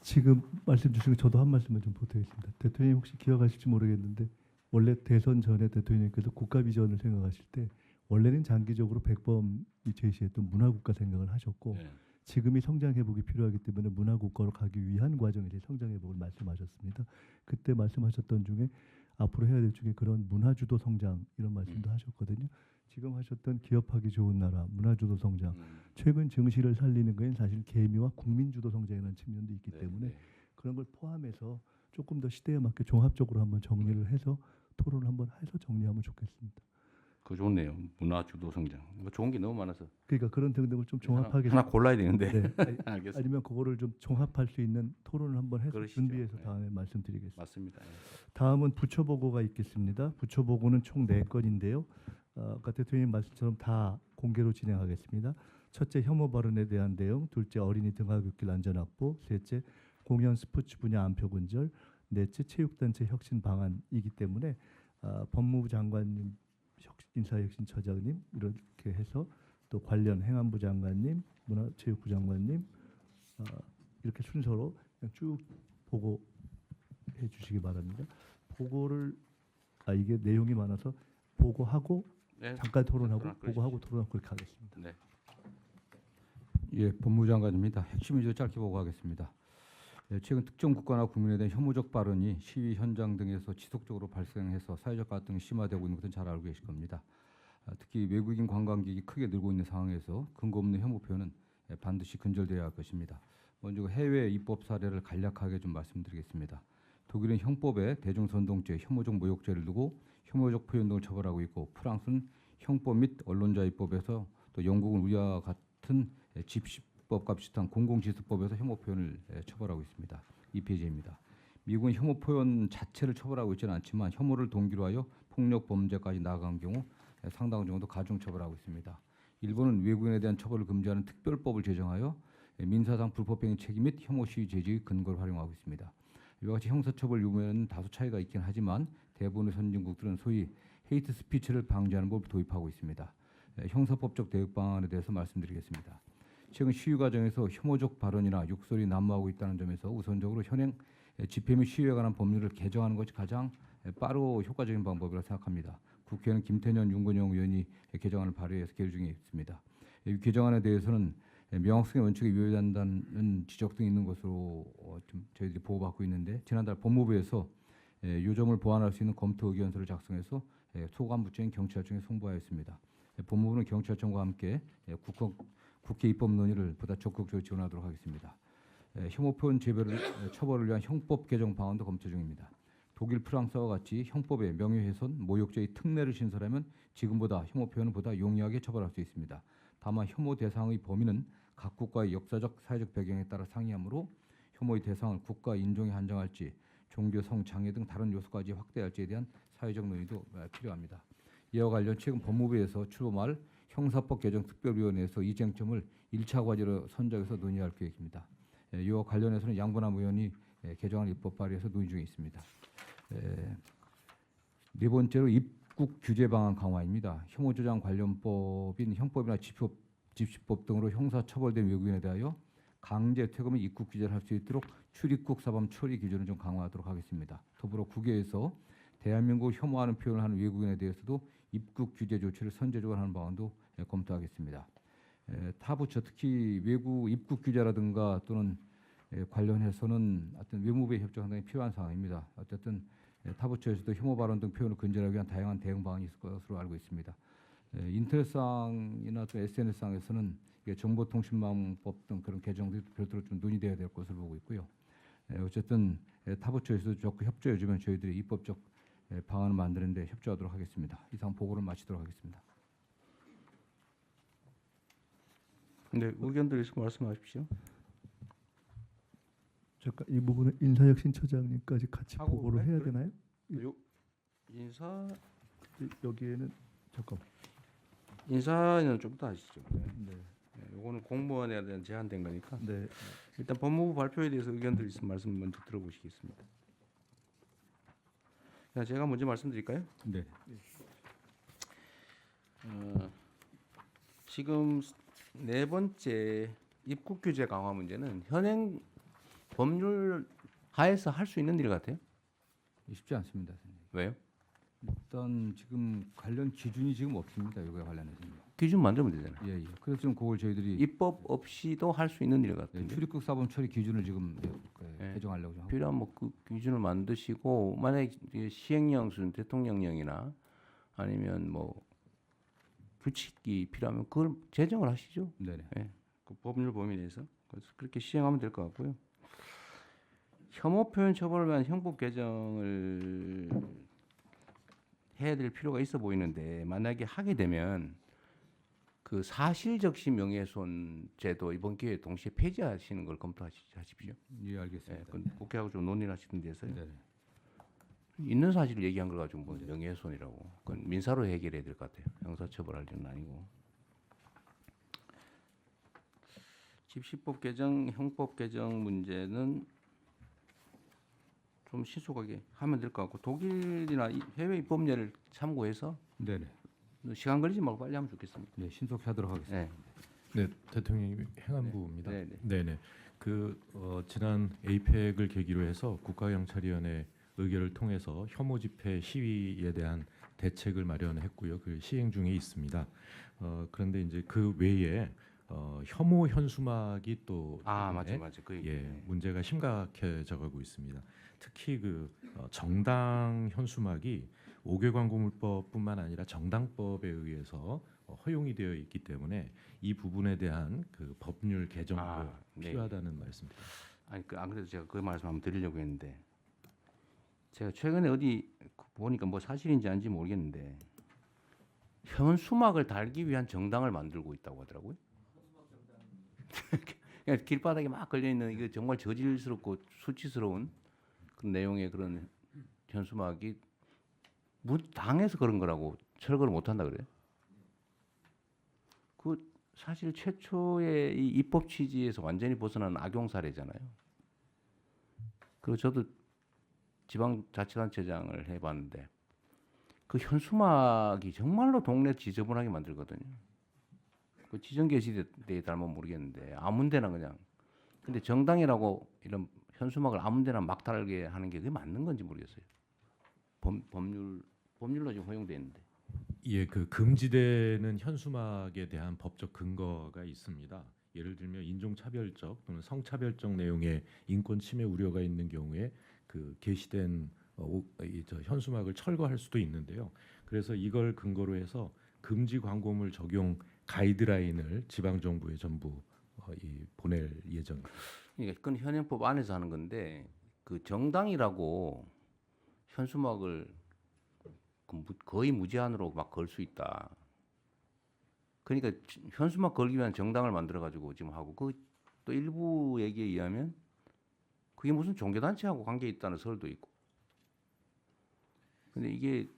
지금 말씀 주신 거 저도 한 말씀만 좀 보태겠습니다. 대통령님 혹시 기억하실지 모르겠는데 원래 대선 전에 대통령님께서 국가 비전을 생각하실 때 원래는 장기적으로 백범이 제시했던 문화국가 생각을 하셨고 네. 지금이 성장 회복이 필요하기 때문에 문화국가로 가기 위한 과정에서 성장 회복을 말씀하셨습니다. 그때 말씀하셨던 중에 앞으로 해야 될 중에 그런 문화주도 성장 이런 말씀도 하셨거든요. 지금 하셨던 기업하기 좋은 나라, 문화주도 성장, 최근 증시를 살리는 거엔 사실 개미와 국민주도 성장이라는 측면도 있기 때문에 그런 걸 포함해서 조금 더 시대에 맞게 종합적으로 한번 정리를 해서 토론을 한번 해서 정리하면 좋겠습니다. 그거 좋네요. 문화 주도 성장. 뭐 좋은 게 너무 많아서 그러니까 그런 등등을 좀 종합하게 하나 골라야 되는데. 네. 알겠습니다. 아니면 그거를 좀 종합할 수 있는 토론을 한번 해서 그러시죠. 준비해서 네. 다음에 말씀드리겠습니다. 맞습니다. 예. 다음은 부처 보고가 있겠습니다. 부처 보고는 총 4건인데요. 아까 대통령님 말씀처럼 다 공개로 진행하겠습니다. 첫째, 혐오 발언에 대한 내용, 둘째, 어린이 등하굣길 안전 확보, 셋째, 공연 스포츠 분야 안표 근절, 넷째, 체육단체 혁신 방안이기 때문에 법무부 장관님, 인사혁신처장님 이렇게 해서 또 관련 행안부 장관님, 문화체육부 장관님 이렇게 순서로 그냥 쭉 보고해 주시기 바랍니다. 보고를 이게 내용이 많아서 보고하고 네. 잠깐 토론하고 그러시죠. 보고하고 토론하고 그렇게 하겠습니다. 네. 예, 법무장관입니다. 핵심 위주 짧게 보고하겠습니다. 예, 최근 특정 국가나 국민에 대한 혐오적 발언이 시위 현장 등에서 지속적으로 발생해서 사회적 갈등이 심화되고 있는 것은 잘 알고 계실 겁니다. 특히 외국인 관광객이 크게 늘고 있는 상황에서 근거 없는 혐오 표현은 반드시 근절되어야 할 것입니다. 먼저 해외 입법 사례를 간략하게 좀 말씀드리겠습니다. 독일은 형법에 대중선동죄, 혐오적 모욕죄를 두고 혐오적 표현 등을 처벌하고 있고 프랑스는 형법 및 언론자 입법에서 또 영국은 우리와 같은 집시법과 비슷한 공공지수법에서 혐오 표현을 처벌하고 있습니다. 2페이지입니다. 미국은 혐오 표현 자체를 처벌하고 있지는 않지만 혐오를 동기로 하여 폭력 범죄까지 나아간 경우 상당 정도 가중 처벌하고 있습니다. 일본은 외국인에 대한 처벌을 금지하는 특별법을 제정하여 민사상 불법행위 책임 및 혐오 시위 제지의 근거를 활용하고 있습니다. 이와 같이 형사처벌 유무에는 다소 차이가 있긴 하지만 대부분의 선진국들은 소위 헤이트 스피치를 방지하는 법을 도입하고 있습니다. 형사법적 대응 방안에 대해서 말씀드리겠습니다. 최근 시위 과정에서 혐오적 발언이나 욕설이 난무하고 있다는 점에서 우선적으로 현행 집회 및 시위에 관한 법률을 개정하는 것이 가장 빠르고 효과적인 방법이라고 생각합니다. 국회는 김태년, 윤건영 의원이 개정안을 발의해서 계류 중에 있습니다. 이 개정안에 대해서는 명확성의 원칙에 위배된다는 지적 등이 있는 것으로 좀 저희들이 보고받고 있는데 지난달 법무부에서 요점을 보완할 수 있는 검토 의견서를 작성해서 소관부처인 경찰청에 송부하였습니다. 법무부는 경찰청과 함께 국회 입법 논의를 보다 적극적으로 지원하도록 하겠습니다. 혐오 표현 처벌을 위한 형법 개정 방안도 검토 중입니다. 독일, 프랑스와 같이 형법에 명예훼손, 모욕죄의 특례를 신설하면 지금보다 혐오 표현을 보다 용이하게 처벌할 수 있습니다. 다만 혐오 대상의 범위는 각 국가의 역사적, 사회적 배경에 따라 상이하므로 혐오의 대상을 국가 인종에 한정할지 종교, 성, 장애 등 다른 요소까지 확대할지에 대한 사회적 논의도 필요합니다. 이와 관련 최근 법무부에서 출범할 형사법 개정 특별위원회에서 이 쟁점을 1차 과제로 선정해서 논의할 계획입니다. 이와 관련해서는 양분함 의원이 개정안 입법 발의해서 논의 중에 있습니다. 네 번째로 입국 규제 방안 강화입니다. 혐오 조장 관련법인 형법이나 집시법 등으로 형사 처벌된 외국인에 대하여 강제 퇴거 및 입국 규제를 할 수 있도록 출입국 사범 처리 기준을 좀 강화하도록 하겠습니다. 더불어 국외에서 대한민국 혐오하는 표현을 하는 외국인에 대해서도 입국 규제 조치를 선제적으로 하는 방안도 검토하겠습니다. 타 부처 특히 외국 입국 규제라든가 또는 관련해서는 어떤 외무부의 협조가 상당히 필요한 상황입니다. 어쨌든 타 부처에서도 혐오 발언 등 표현을 근절하기 위한 다양한 대응 방안이 있을 것으로 알고 있습니다. 인터넷상이나 또 SNS상에서는 정보통신망법 등 그런 개정들이 별도로 좀 논의돼야 될 것으로 보고 있고요. 어쨌든 타 부처에서도 적극 협조해 주면 저희들이 입법적 방안을 만드는 데 협조하도록 하겠습니다. 이상 보고를 마치도록 하겠습니다. 네, 의견들 있으면 말씀하십시오. 잠깐 이 부분은 인사혁신처장님까지 같이 하고 보고를 그래? 해야 그래? 되나요? 인사 여기에는 잠깐. 인사는 좀 더 하시죠. 네. 네. 요거는 공무원에 대한 제한된 거니까 네. 일단 법무부 발표에 대해서 의견들 있으면 말씀 먼저 들어보시겠습니다. 자, 제가 먼저 말씀드릴까요? 네. 지금 네 번째 입국 규제 강화 문제는 현행 법률 하에서 할 수 있는 일 같아요. 쉽지 않습니다. 선생님. 왜요? 일단 지금 관련 기준이 지금 없습니다. 이거에 관련해서는. 기준 만들면 되잖아요. 예, 예. 그래서 지금 그걸 저희들이 입법 없이도 할 수 있는 일 예, 같은데. 출입국 사본 처리 기준을 지금 예. 개정하려고 좀 하고. 필요한 뭐그 기준을 만드시고 만약에 이제 시행령 수준 대통령령이나 아니면 뭐 규칙이 필요하면 그걸 제정을 하시죠. 네네. 그 법률 범위 내에서 그래서 그렇게 시행하면 될 것 같고요. 혐오 표현 처벌을 위한 형법 개정을 해야 될 필요가 있어 보이는데 만약에 하게 되면 그 사실적시 명예훼손 제도 이번 기회에 동시에 폐지하시는 걸 검토하십시오. 예, 알겠습니다. 그건 국회하고 좀 논의를 하시던 데서요. 네네. 있는 사실을 얘기한 걸 가지고 뭐 명예훼손이라고. 그건 민사로 해결해야 될 것 같아요. 형사처벌할 일은 아니고. 집시법 개정, 형법 개정 문제는 좀 신속하게 하면 될 것 같고 독일이나 해외 입법례를 참고해서 네네. 시간 걸리지 말고 빨리 하면 좋겠습니다. 네, 신속히 하도록 하겠습니다. 네. 네, 대통령님 행안부입니다. 네, 네. 네네. 지난 에이펙을 계기로 해서 국가경찰위원회 의결을 통해서 혐오 집회 시위에 대한 대책을 마련했고요. 그 시행 중에 있습니다. 그런데 이제 그 외에 혐오 현수막이 또 최근에 맞아. 그 얘기. 예, 문제가 심각해져 가고 있습니다. 특히 정당 현수막이 5개 광고물법뿐만 아니라 정당법에 의해서 허용이 되어 있기 때문에 이 부분에 대한 그 법률 개정도 네. 필요하다는 말씀입니다. 아니 안 그래도 제가 그 말씀 한번 드리려고 했는데 제가 최근에 어디 보니까 뭐 사실인지 아닌지 모르겠는데 현수막을 달기 위한 정당을 만들고 있다고 하더라고요. 그냥 길바닥에 막 걸려 있는 이거 정말 저질스럽고 수치스러운 그 내용의 그런 현수막이 당에서 그런 거라고 철거를 못 한다 그래요. 그 사실 최초의 이 입법 취지에서 완전히 벗어난 악용 사례잖아요. 그리고 저도 지방자치단체장을 해봤는데 그 현수막이 정말로 동네 지저분하게 만들거든요. 그 지정게시대에 닮으면 모르겠는데 아무데나 그냥. 근데 정당이라고 이런 현수막을 아무데나 막 달게 하는 게 그게 맞는 건지 모르겠어요. 법률로 지금 허용돼 있는데. 예, 금지되는 현수막에 대한 법적 근거가 있습니다. 예를 들면 인종차별적 또는 성차별적 내용의 인권 침해 우려가 있는 경우에 그 게시된 현수막을 철거할 수도 있는데요. 그래서 이걸 근거로 해서 금지 광고물 적용 가이드라인을 지방 정부에 전부 보낼 예정입니다. 그러니까 그건 현행법 안에서 하는 건데 그 정당이라고 현수막을 거의 무제한으로 막 걸 수 있다. 그러니까 현수막 걸기 위한 정당을 만들어 가지고 지금 하고 그 또 일부 얘기에 의하면 그게 무슨 종교단체하고 관계 있다는 설도 있고. 근데 이게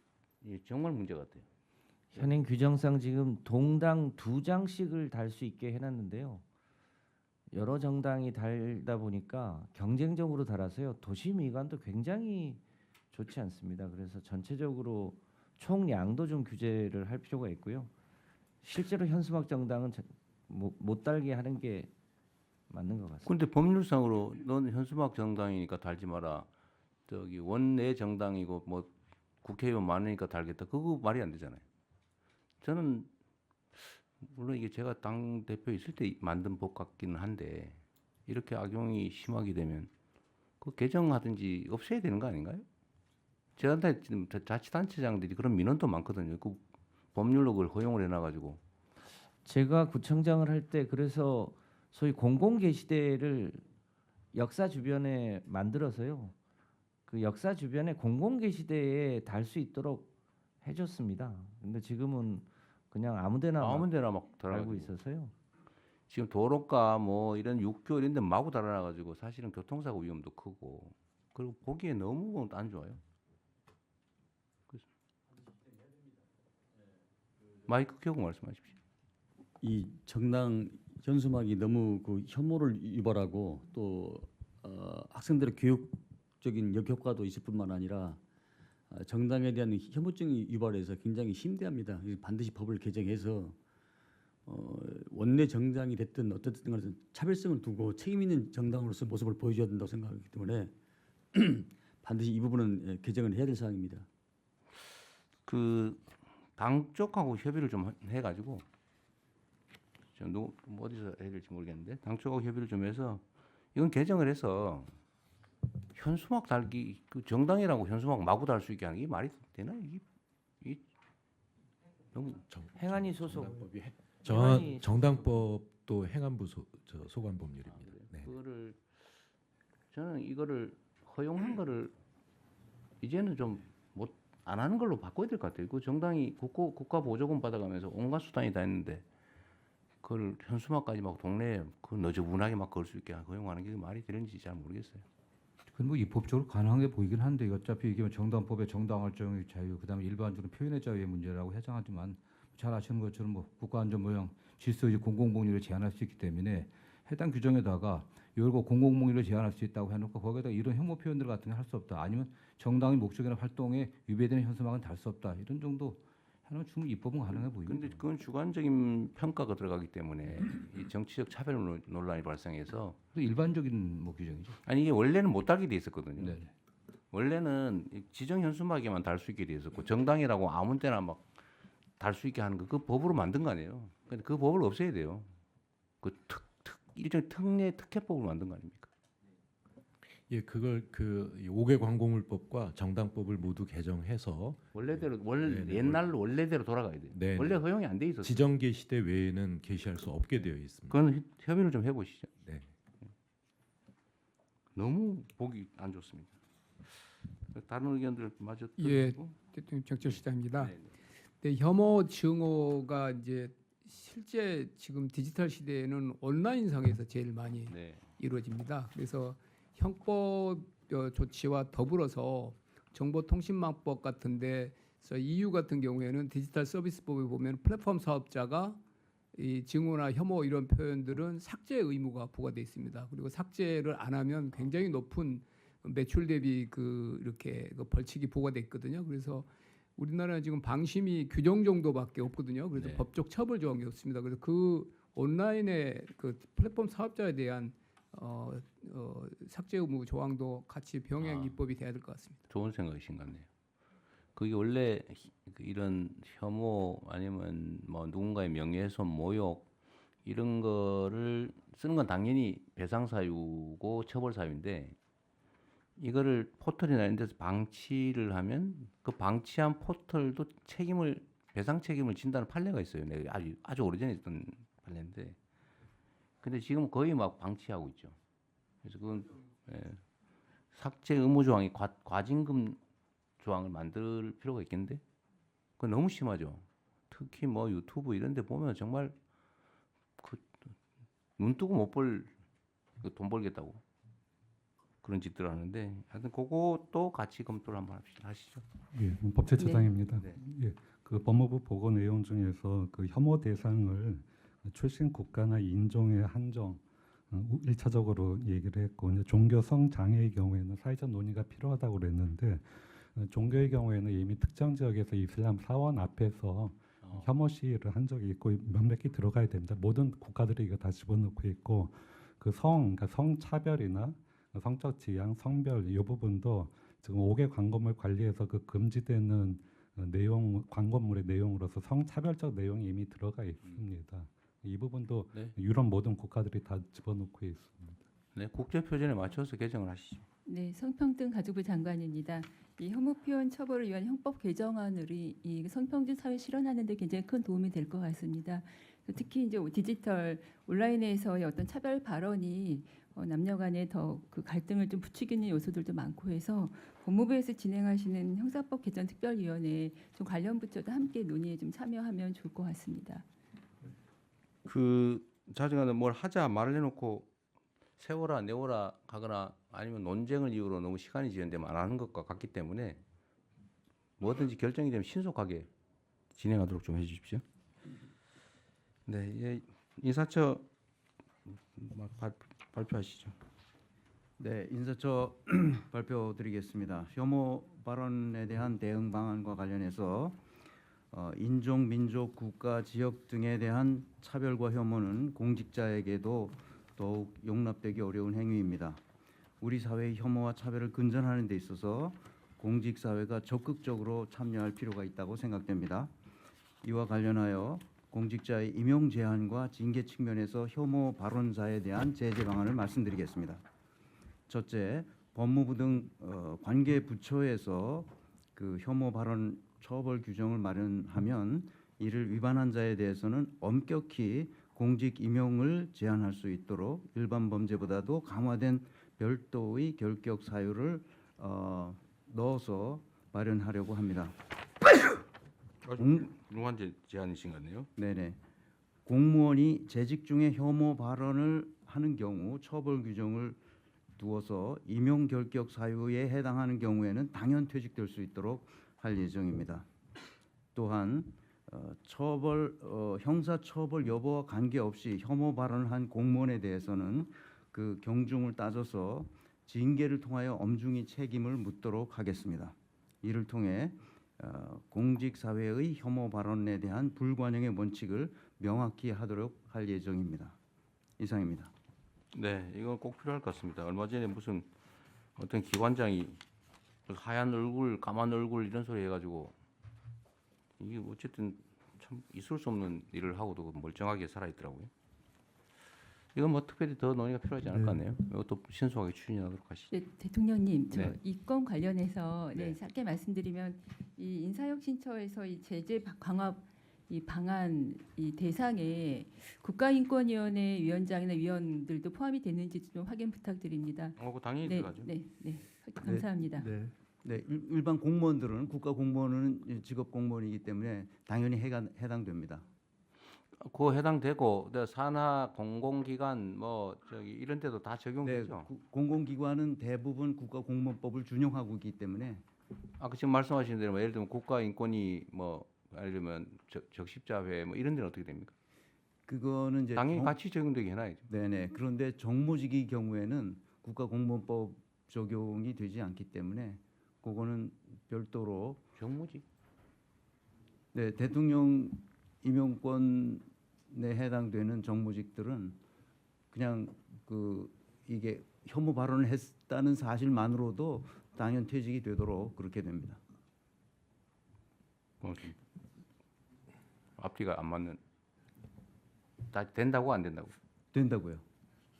정말 문제 같아요. 현행 규정상 지금 동당 2장씩을 달 수 있게 해놨는데요. 여러 정당이 달다 보니까 경쟁적으로 달아서요. 도시 미관도 굉장히 좋지 않습니다. 그래서 전체적으로 총량도 좀 규제를 할 필요가 있고요. 실제로 현수막 정당은 못 달게 하는 게 맞는 것 같습니다. 근데 법률상으로 넌 현수막 정당이니까 달지 마라. 저기 원내 정당이고 뭐 국회의원 많으니까 달겠다. 그거 말이 안 되잖아요. 저는 물론 이게 제가 당 대표 있을 때 만든 법 같기는 한데 이렇게 악용이 심하게 되면 그 개정하든지 없애야 되는 거 아닌가요? 저한테 지금 자치단체장들이 그런 민원도 많거든요. 그 법률로 그걸 허용을 해놔가지고. 제가 구청장을 할 때 그래서 소위 공공게시대를 역사 주변에 만들어서요. 그 역사 주변에 공공게시대에 달 수 있도록 해줬습니다. 근데 지금은 그냥 아무데나 막 아무데나 막 달고 달고 있어서요. 지금 도로가 뭐 이런 육교 이런 데 마구 달아나가지고 사실은 교통사고 위험도 크고 그리고 보기에 너무 안 좋아요. 그래서 마이크 켜고 말씀하십시오. 이 정당 현수막이 너무 그 혐오를 유발하고 또 학생들의 교육적인 역효과도 있을 뿐만 아니라 정당에 대한 혐오증이 유발해서 굉장히 심대합니다. 반드시 법을 개정해서 원내 정당이 됐든 어떻든 간에 차별성을 두고 책임 있는 정당으로서 모습을 보여줘야 된다고 생각하기 때문에 반드시 이 부분은 개정을 해야 될 사항입니다. 그 당 쪽하고 협의를 좀 해가지고 뭐 어디서 해야 될지 모르겠는데 당 쪽하고 협의를 좀 해서 이건 개정을 해서 현수막 달기 그 정당이라고 현수막 마구 달 수 있게 하는 게 말이 되나 이게 너무 행안위 소속 정당법도 행안부 소관 법률입니다. 네. 그거를 저는 이거를 허용한 거를 이제는 좀 안 하는 걸로 바꿔야 될 것 같아요. 그 정당이 국가 보조금 받아가면서 온갖 수단이 다 있는데 그걸 현수막까지 막 동네에 그 너저분하게 막 걸 수 있게 허용하는 게 말이 되는지 잘 모르겠어요. 그건 뭐 입법적으로 가능하게 보이긴 한데 어차피 이게 정당법의 정당 활동의 자유, 그다음에 일반적으로 표현의 자유의 문제라고 해당하지만 잘 아시는 것처럼 뭐 국가안전보장 질서유지 공공복리를 제한할 수 있기 때문에 해당 규정에다가 이거 공공복리를 제한할 수 있다고 해놓고 거기에다 이런 혐오 표현들 같은 게 할 수 없다. 아니면 정당의 목적이나 활동에 위배되는 현수막은 달 수 없다. 이런 정도 하면 충분히 입법은 가능해 보입니다. 근데 그건 주관적인 평가가 들어가기 때문에 이 정치적 차별 논란이 발생해서 일반적인 뭐 규정이죠. 아니 이게 원래는 못 달게 돼 있었거든요. 네. 원래는 지정 현수막에만 달 수 있게 돼 있었고 정당이라고 아무 때나 막 달 수 있게 하는 거 그 법으로 만든 거 아니에요. 근데 그 법을 없애야 돼요. 그 일종의 특혜법을 만든 거 아닙니까? 예, 그걸 그 5개 광고물법과 정당법을 모두 개정해서 원래대로 네네. 옛날 원래대로 돌아가야 돼요. 네, 원래 허용이 안 돼 있었어요. 지정 게시대 외에는 게시할 수 없게 되어 있습니다. 그건 협의를 좀 해보시죠. 네. 너무 보기 안 좋습니다. 다른 의견들 마저 예, 듣고. 대통령 정철시장입니다. 네, 네. 네, 혐오 증오가 이제 실제 지금 디지털 시대에는 온라인상에서 제일 많이 네. 이루어집니다. 그래서 형법 조치와 더불어서 정보통신망법 같은데 EU 같은 경우에는 디지털 서비스법에 보면 플랫폼 사업자가 이 증오나 혐오 이런 표현들은 삭제 의무가 부과돼 있습니다. 그리고 삭제를 안 하면 굉장히 높은 매출 대비 이렇게 벌칙이 부과돼 있거든요. 그래서 우리나라는 지금 방심이 규정 정도밖에 없거든요. 그래서 네. 법적 처벌 조항이 없습니다. 그래서 그 온라인의 그 플랫폼 사업자에 대한 삭제 의무 조항도 같이 병행 입법이 돼야 될 것 같습니다. 좋은 생각이신 것 같네요. 그게 원래 이런 혐오 아니면 뭐 누군가의 명예훼손, 모욕 이런 거를 쓰는 건 당연히 배상 사유고 처벌 사유인데 이거를 포털이나 이런 데서 방치를 하면 그 방치한 포털도 배상 책임을 진다는 판례가 있어요. 내가 아주 오래전에 있던 판례인데 근데 지금 거의 막 방치하고 있죠. 그래서 그건 삭제 의무 조항이 과징금 조항을 만들 필요가 있겠는데 그건 너무 심하죠. 특히 뭐 유튜브 이런 데 보면 정말 눈 뜨고 못 볼 돈 벌겠다고 그런 짓들 하는데 하여튼 그것도 같이 검토를 한번 하시죠. 예, 법제처장입니다. 네. 예, 그 법무부 보고 내용 중에서 그 혐오 대상을 출신 국가나 인종에 한정 1차적으로 얘기를 했고 이제 종교성 장애의 경우에는 사회적 논의가 필요하다고 그랬는데 종교의 경우에는 이미 특정 지역에서 이슬람 사원 앞에서 혐오 시위를 한 적이 있고 명백히 들어가야 됩니다. 모든 국가들이 이거 다 집어넣고 있고 그러니까 성차별이나 성적 지향, 성별 이 부분도 지금 5개 광고물 관리에서 그 금지되는 내용 광고물의 내용으로서 성차별적 내용이 이미 들어가 있습니다. 이 부분도 네. 유럽 모든 국가들이 다 집어넣고 있습니다. 네, 국제 표준에 맞춰서 개정을 하시죠. 네, 성평등 가족부 장관입니다. 이 혐오 표현 처벌을 위한 형법 개정안이 이 성평등 사회 실현하는 데 굉장히 큰 도움이 될 것 같습니다. 특히 이제 디지털 온라인에서의 어떤 차별 발언이 남녀 간의 더 그 갈등을 좀 부추기는 요소들도 많고 해서 법무부에서 진행하시는 형사법 개정 특별위원회에 좀 관련 부처도 함께 논의에 좀 참여하면 좋을 것 같습니다. 자정하는 뭘 하자 말을 해놓고 세워라 내워라 하거나 아니면 논쟁을 이유로 너무 시간이 지연되면 안 하는 것과 같기 때문에 뭐든지 결정이 되면 신속하게 진행하도록 좀 해주십시오. 네, 예, 인사처 발표하시죠. 네, 인사처 발표드리겠습니다. 혐오 발언에 대한 대응 방안과 관련해서 인종, 민족, 국가, 지역 등에 대한 차별과 혐오는 공직자에게도 더욱 용납되기 어려운 행위입니다. 우리 사회의 혐오와 차별을 근절하는 데 있어서 공직 사회가 적극적으로 참여할 필요가 있다고 생각됩니다. 이와 관련하여 공직자의 임용 제한과 징계 측면에서 혐오 발언자에 대한 제재 방안을 말씀드리겠습니다. 첫째, 법무부 등 관계 부처에서 그 혐오 발언 처벌 규정을 마련하면 이를 위반한 자에 대해서는 엄격히 공직 임용을 제한할 수 있도록 일반 범죄보다도 강화된 별도의 결격 사유를 넣어서 마련하려고 합니다. 훌륭한 제안이신 것 같네요. 네네. 공무원이 재직 중에 혐오 발언을 하는 경우 처벌 규정을 두어서 임용 결격 사유에 해당하는 경우에는 당연 퇴직될 수 있도록 할 예정입니다. 또한 형사 처벌 여부와 관계없이 혐오 발언을 한 공무원에 대해서는 그 경중을 따져서 징계를 통하여 엄중히 책임을 묻도록 하겠습니다. 이를 통해 공직 사회의 혐오 발언에 대한 불관용의 원칙을 명확히 하도록 할 예정입니다. 이상입니다. 네, 이건 꼭 필요할 것 같습니다. 얼마 전에 무슨 어떤 기관장이 하얀 얼굴, 까만 얼굴 이런 소리 해가지고 이게 어쨌든 참 있을 수 없는 일을 하고도 멀쩡하게 살아있더라고요. 이건 뭐 특별히 더 논의가 필요하지 않을 것 같네요. 이것도 신속하게 추진하도록 하시죠. 네, 대통령님, 저 네. 이 건 관련해서 네. 짧게 말씀드리면 이 인사혁신처에서 이 제재 강화 이 방안 이 대상에 국가인권위원회 위원장이나 위원들도 포함이 되는지 좀 확인 부탁드립니다. 그 당연히 네, 들어가죠. 네, 네, 감사합니다. 네, 일반 공무원들은 국가 공무원은 직업 공무원이기 때문에 당연히 해당됩니다. 그 해당되고 산하 공공기관 뭐 저기 이런 데도 다 적용되죠. 네, 공공기관은 대부분 국가공무원법을 준용하고 있기 때문에 아까 지금 말씀하신 대로 예를 들면 국가인권위 뭐 예를 들면 적십자회 뭐 이런 데는 어떻게 됩니까? 그거는 이제 당연히 같이 적용되게 해놔야죠. 네네. 그런데 정무직의 경우에는 국가공무원법 적용이 되지 않기 때문에 그거는 별도로 정무직. 네, 대통령 임용권에 해당되는 정무직들은 그냥 이게 혐오 발언을 했다는 사실만으로도 당연 퇴직이 되도록 그렇게 됩니다. 앞뒤가 안 맞는. 다 된다고 안 된다고? 된다고요.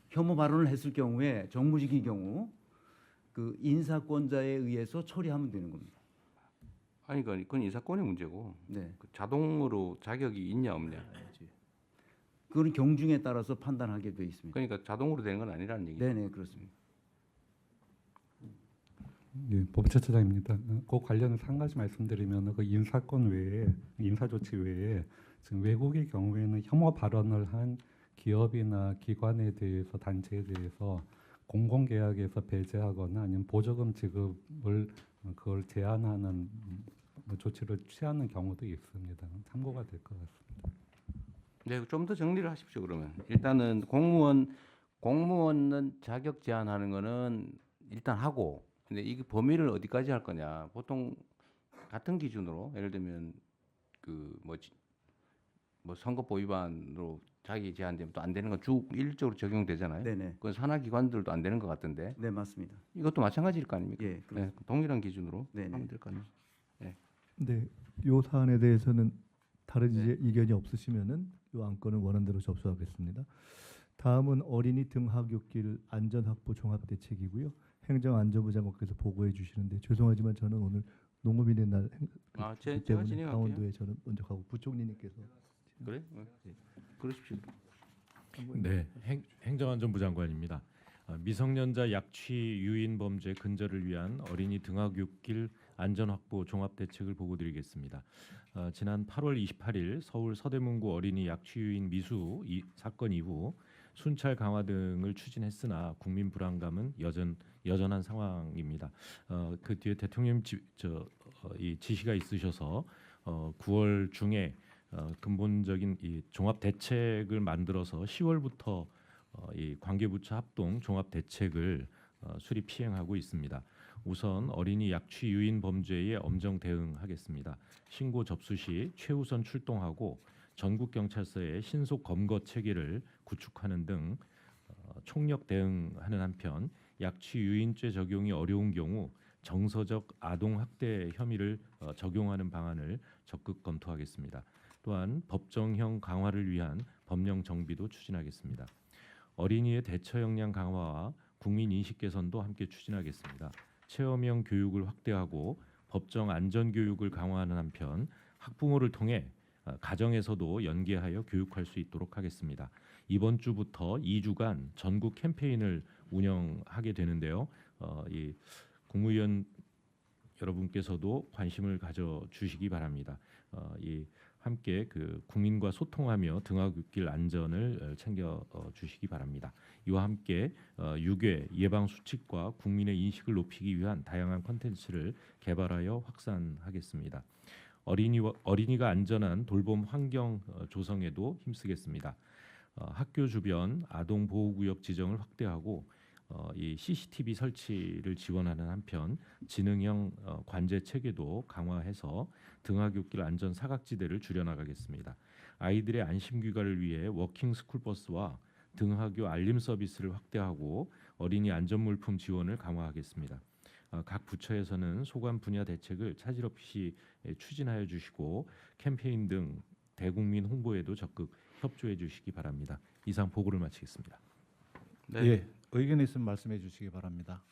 혐오 발언을 했을 경우에 정무직의 경우 그 인사권자에 의해서 처리하면 되는 겁니다. 아니 그건 인사권의 문제고. 네. 그 자동으로 자격이 있냐 없냐. 그거는 경중에 따라서 판단하게 돼 있습니다. 그러니까 자동으로 되는 건 아니라는 얘기죠. 네네 그렇습니다. 네, 법제처장입니다. 그 관련해서 한 가지 말씀드리면 그 인사권 외에 인사조치 외에 지금 외국의 경우에는 혐오 발언을 한 기업이나 기관에 대해서 단체에 대해서 공공계약에서 배제하거나 아니면 보조금 지급을 그걸 제한하는 조치를 취하는 경우도 있습니다. 참고가 될 것 같습니다. 네, 좀 더 정리를 하십시오. 그러면 일단은 공무원은 자격 제한하는 거는 일단 하고, 근데 이 범위를 어디까지 할 거냐? 보통 같은 기준으로 예를 들면 그 뭐 선거법 위반으로 자기 제한되면 또 안 되는 건 쭉 일적으로 적용되잖아요. 네네. 그건 산하기관들도 안 되는 것 같은데. 네 맞습니다. 이것도 마찬가지일 거 아닙니까? 예, 네, 동일한 기준으로 네네. 하면 될 거 아니에요. 네. 네, 요 사안에 대해서는 다른 의견이 없으시면은 요 안건은 원안대로 접수하겠습니다. 다음은 어린이 등하굣길 안전확보 종합대책이고요. 행정안전부 장관께서 보고해 주시는데 죄송하지만 저는 오늘 농업인의 날 제가 때문에 진행할게요. 강원도에 저는 먼저 가고 부총리님께서 그래? 그러십시오. 네, 행정안전부 장관입니다. 미성년자 약취 유인 범죄 근절을 위한 어린이 등하굣길 안전 확보 종합 대책을 보고드리겠습니다. 지난 8월 28일 서울 서대문구 어린이 약취 유인 미수 사건 이후 순찰 강화 등을 추진했으나 국민 불안감은 여전한 상황입니다. 그 뒤에 대통령 이 지시가 있으셔서 9월 중에 근본적인 이 종합 대책을 만들어서 10월부터 이 관계부처 합동 종합 대책을 수립 시행하고 있습니다. 우선 어린이 약취 유인 범죄에 엄정 대응하겠습니다. 신고 접수 시 최우선 출동하고 전국 경찰서의 신속 검거 체계를 구축하는 등 총력 대응하는 한편 약취 유인죄 적용이 어려운 경우 정서적 아동 학대 혐의를 적용하는 방안을 적극 검토하겠습니다. 또한 법정형 강화를 위한 법령 정비도 추진하겠습니다. 어린이의 대처 역량 강화와 국민 인식 개선도 함께 추진하겠습니다. 체험형 교육을 확대하고 법정 안전 교육을 강화하는 한편 학부모를 통해 가정에서도 연계하여 교육할 수 있도록 하겠습니다. 이번 주부터 2주간 전국 캠페인을 운영하게 되는데요. 이 국무위원 여러분께서도 관심을 가져 주시기 바랍니다. 이 함께 그 국민과 소통하며 등하굣길 안전을 챙겨 주시기 바랍니다. 이와 함께 유괴 예방 수칙과 국민의 인식을 높이기 위한 다양한 콘텐츠를 개발하여 확산하겠습니다. 어린이가 안전한 돌봄 환경 조성에도 힘쓰겠습니다. 학교 주변 아동 보호구역 지정을 확대하고 이 CCTV 설치를 지원하는 한편 지능형 관제 체계도 강화해서 등하굣길 안전 사각지대를 줄여나가겠습니다. 아이들의 안심 귀가를 위해 워킹 스쿨버스와 등하교 알림 서비스를 확대하고 어린이 안전물품 지원을 강화하겠습니다. 각 부처에서는 소관 분야 대책을 차질 없이 추진하여 주시고 캠페인 등 대국민 홍보에도 적극 협조해 주시기 바랍니다. 이상 보고를 마치겠습니다. 네. 예, 의견 있으면 말씀해 주시기 바랍니다.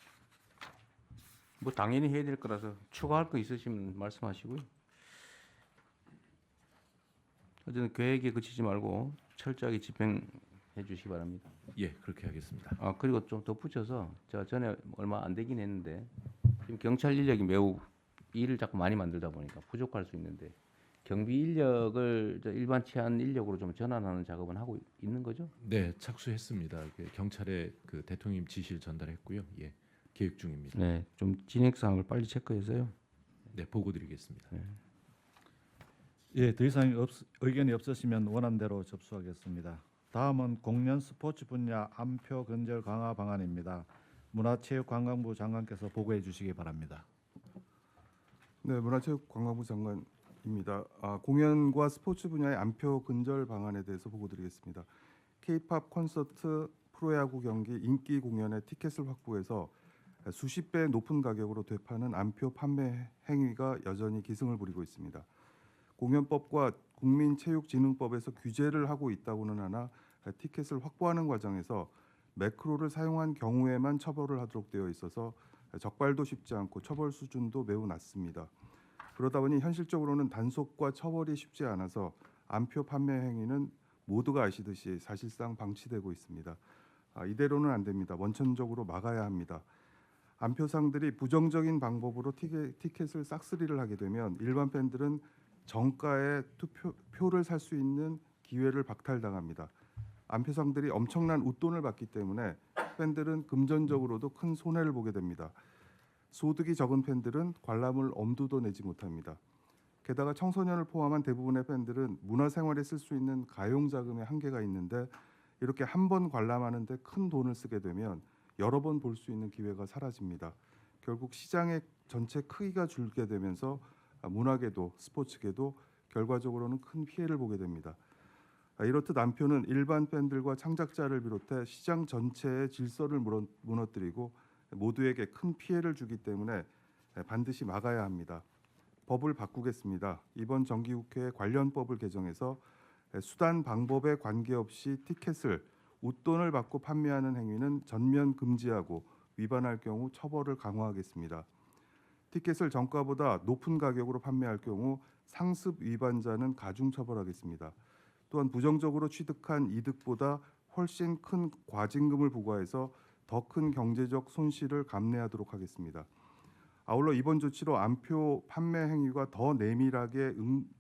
뭐 당연히 해야 될 거라서 추가할 거 있으시면 말씀하시고요. 어쨌든 계획에 그치지 말고 철저하게 집행해 주시기 바랍니다. 예, 그렇게 하겠습니다. 그리고 좀 덧붙여서 제가 전에 얼마 안 되긴 했는데 지금 경찰 인력이 매우 일을 자꾸 많이 만들다 보니까 부족할 수 있는데 경비 인력을 일반 치안 인력으로 좀 전환하는 작업은 하고 있는 거죠? 네, 착수했습니다. 경찰에 그 대통령 지시를 전달했고요. 예, 계획 중입니다. 네, 좀 진행 사항을 빨리 체크해서요. 네, 보고드리겠습니다. 네. 예, 더 이상 의견이 없으시면 원안대로 접수하겠습니다. 다음은 공연 스포츠 분야 안표 근절 강화 방안입니다. 문화체육관광부 장관께서 보고해 주시기 바랍니다. 네, 문화체육관광부 장관입니다. 공연과 스포츠 분야의 안표 근절 방안에 대해서 보고드리겠습니다. K-팝 콘서트, 프로야구 경기, 인기 공연의 티켓을 확보해서 수십 배 높은 가격으로 되파는 안표 판매 행위가 여전히 기승을 부리고 있습니다. 공연법과 국민체육진흥법에서 규제를 하고 있다고는 하나 티켓을 확보하는 과정에서 매크로를 사용한 경우에만 처벌을 하도록 되어 있어서 적발도 쉽지 않고 처벌 수준도 매우 낮습니다. 그러다 보니 현실적으로는 단속과 처벌이 쉽지 않아서 안표 판매 행위는 모두가 아시듯이 사실상 방치되고 있습니다. 이대로는 안 됩니다. 원천적으로 막아야 합니다. 안표상들이 부정적인 방법으로 티켓을 싹쓸이를 하게 되면 일반 팬들은 정가에 표를 살 수 있는 기회를 박탈당합니다. 안표상들이 엄청난 웃돈을 받기 때문에 팬들은 금전적으로도 큰 손해를 보게 됩니다. 소득이 적은 팬들은 관람을 엄두도 내지 못합니다. 게다가 청소년을 포함한 대부분의 팬들은 문화생활에 쓸 수 있는 가용자금의 한계가 있는데 이렇게 한 번 관람하는데 큰 돈을 쓰게 되면 여러 번 볼 수 있는 기회가 사라집니다. 결국 시장의 전체 크기가 줄게 되면서 문화계도 스포츠계도 결과적으로는 큰 피해를 보게 됩니다. 이렇듯 안표는 일반 팬들과 창작자를 비롯해 시장 전체의 질서를 무너뜨리고 모두에게 큰 피해를 주기 때문에 반드시 막아야 합니다. 법을 바꾸겠습니다. 이번 정기국회에 관련 법을 개정해서 수단 방법에 관계없이 티켓을 웃돈을 받고 판매하는 행위는 전면 금지하고 위반할 경우 처벌을 강화하겠습니다. 티켓을 정가보다 높은 가격으로 판매할 경우 상습 위반자는 가중 처벌하겠습니다. 또한 부정적으로 취득한 이득보다 훨씬 큰 과징금을 부과해서 더 큰 경제적 손실을 감내하도록 하겠습니다. 아울러 이번 조치로 암표 판매 행위가 더 내밀하게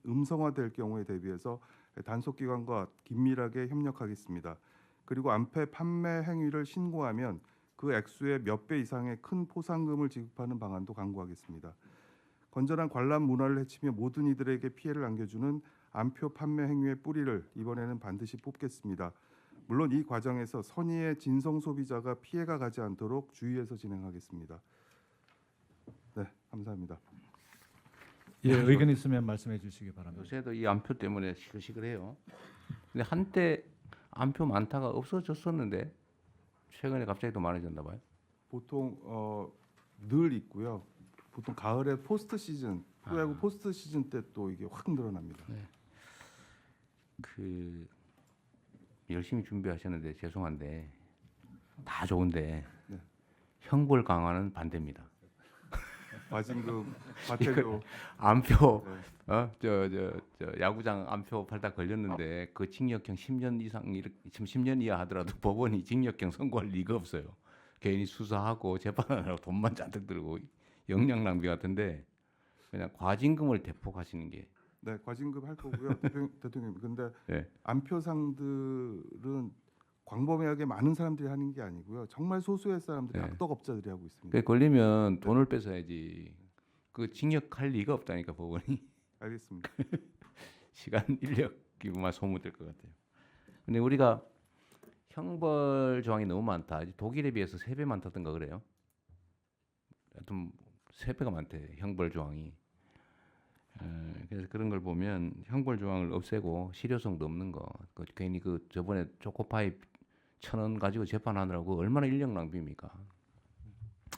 음성화될 경우에 대비해서 단속기관과 긴밀하게 협력하겠습니다. 그리고 암표 판매 행위를 신고하면 그 액수의 몇 배 이상의 큰 포상금을 지급하는 방안도 강구하겠습니다. 건전한 관람 문화를 해치며 모든 이들에게 피해를 안겨주는 암표 판매 행위의 뿌리를 이번에는 반드시 뽑겠습니다. 물론 이 과정에서 선의의 진성 소비자가 피해가 가지 않도록 주의해서 진행하겠습니다. 네, 감사합니다. 예, 의견 있으면 말씀해 주시기 바랍니다. 요새도 이 암표 때문에 시끌시끌해요. 근데 한때 암표 많다가 없어졌었는데 최근에 갑자기 또 많아졌나 봐요. 보통 늘 있고요. 보통 가을에 포스트 시즌, 프로야구 포스트 시즌 때 또 이게 확 늘어납니다. 네. 그 열심히 준비하셨는데 죄송한데 다 좋은데 네. 형벌 강화는 반대입니다. 과징금, 과태료, 암표, 네. 저 야구장 암표 팔다 걸렸는데 그 징역형 10년 이상 지금 10년 이하 하더라도 법원이 징역형 선고할 리가 없어요. 괜히 수사하고 재판하느라고 돈만 잔뜩 들고 역량 낭비 같은데 그냥 과징금을 대폭하시는 게. 네, 과징금 할 거고요, 대통령. 근데 네. 암표상들은 광범위하게 많은 사람들이 하는 게 아니고요. 정말 소수의 사람들이 네. 악덕업자들이 하고 있습니다. 그 걸리면 돈을 뺏어야지. 그 징역할 리가 없다니까 법원이. 알겠습니다. 시간 인력이만 소모될 것 같아요. 근데 우리가 형벌 조항이 너무 많다. 독일에 비해서 3배 많다던가 그래요. 하여튼 3배가 많대 형벌 조항이. 그래서 그런 걸 보면 형벌 조항을 없애고 실효성도 없는 거. 괜히 그 저번에 초코파이 1,000원 가지고 재판하느라고 얼마나 인력 낭비입니까?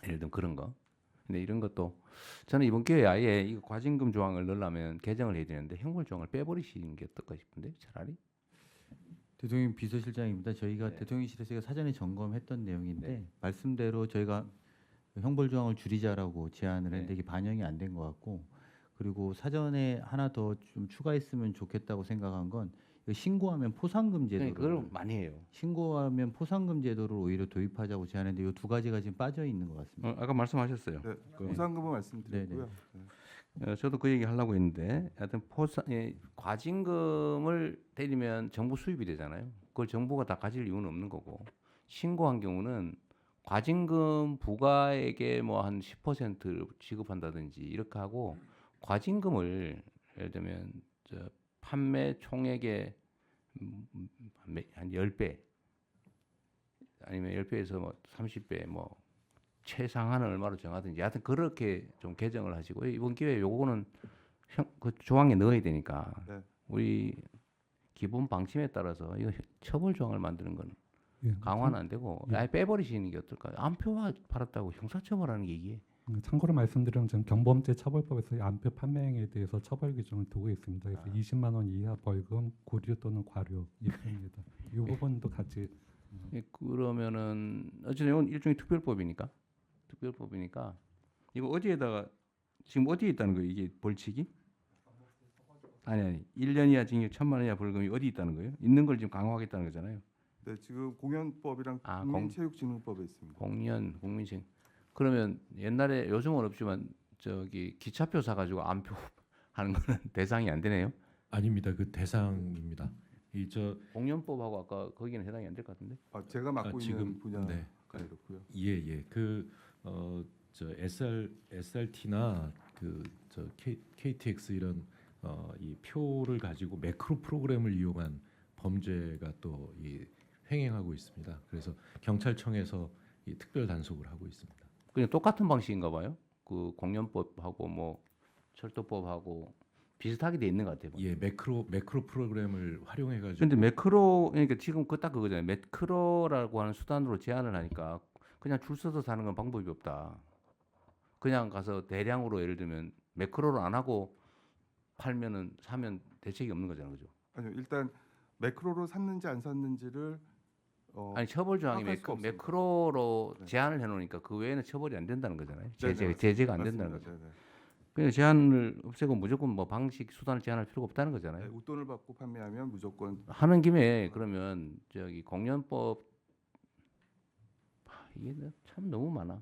예를 들면 그런 거. 근데 이런 것도 저는 이번 기회에 아예 이거 과징금 조항을 넣으려면 개정을 해야 되는데 형벌 조항을 빼버리시는 게 어떨까 싶은데 차라리. 대통령 비서실장입니다. 저희가 네. 대통령실에서 사전에 점검했던 내용인데 네. 말씀대로 저희가 형벌 조항을 줄이자라고 제안을 했는데 네. 이게 반영이 안 된 것 같고, 그리고 사전에 하나 더 좀 추가했으면 좋겠다고 생각한 건 이거 신고하면 포상금 제도를 그걸 많이 해요. 신고하면 포상금 제도를 오히려 도입하자고 제안했는데 이 두 가지가 지금 빠져 있는 것 같습니다. 아까 말씀하셨어요. 네, 보상금은 말씀드렸고요. 네. 저도 그 얘기 하려고 했는데 하여튼 과징금을 때리면 정부 수입이 되잖아요. 그걸 정부가 다 가질 이유는 없는 거고, 신고한 경우는 과징금 부과액의 뭐 한 10%를 지급한다든지 이렇게 하고, 과징금을 예를 들면 판매 총액의 한 10배 아니면 10배에서 뭐 30배 뭐 최상한은 얼마로 정하든지 하여튼 그렇게 좀 개정을 하시고, 이번 기회에 요거는 그 조항에 넣어야 되니까 네. 우리 기본 방침에 따라서 이거 처벌 조항을 만드는 건 예, 강화는 안 되고 예. 아예 빼버리시는 게 어떨까요? 암표화 팔았다고 형사처벌하는 게 이게. 참고로 말씀드리면 지금 경범죄 처벌법에서 암표 판매행위에 대해서 처벌 규정을 두고 있습니다. 그래서 20만 원 이하 벌금, 구류 또는 과료 이입니다. 이 부분도 같이. 그러면은 어쨌든 이건 일종의 특별법이니까 이거 어디에다가 지금 어디에 있다는 거예요? 이게 벌칙이? 아니 1년 이하 징역 1,000만 원 이하 벌금이 어디 있다는 거예요? 있는 걸 지금 강화하겠다는 거잖아요. 네, 지금 공연법이랑 국민체육진흥법에 있습니다. 국민체육. 그러면 옛날에 요즘은 없지만 저기 기차표 사가지고 암표 하는 거는 대상이 안 되네요. 아닙니다. 그 대상입니다. 이 저 공연법하고 아까 거기는 해당이 안 될 것 같은데. 제가 맡고 있는 지금 분야가 네. 그렇고요. 예. 저 SRT나 그 저 KTX 이런 이 표를 가지고 매크로 프로그램을 이용한 범죄가 또 이 횡행하고 있습니다. 그래서 경찰청에서 이 특별 단속을 하고 있습니다. 그냥 똑같은 방식인가 봐요. 그 공연법하고 뭐 철도법하고 비슷하게 돼 있는 것 같아요. 예, 매크로 프로그램을 활용해 가지고. 근데 매크로 그러니까 지금 딱 그거잖아요. 매크로라고 하는 수단으로 제한을 하니까 그냥 줄 서서 사는 건 방법이 없다. 그냥 가서 대량으로 예를 들면 매크로를 안 하고 팔면은 사면 대책이 없는 거잖아요, 그죠? 아니요, 일단 매크로로 샀는지 안 샀는지를 아니 처벌 조항이 매크로로 제한을 해놓으니까 그 외에는 처벌이 안 된다는 거잖아요. 제재가 안 된다는 거죠. 그냥 제한을 없애고 무조건 뭐 방식 수단을 제한할 필요가 없다는 거잖아요. 네, 웃돈을 받고 판매하면 무조건 하는 김에 그러면 저기 공연법 이게 참 너무 많아.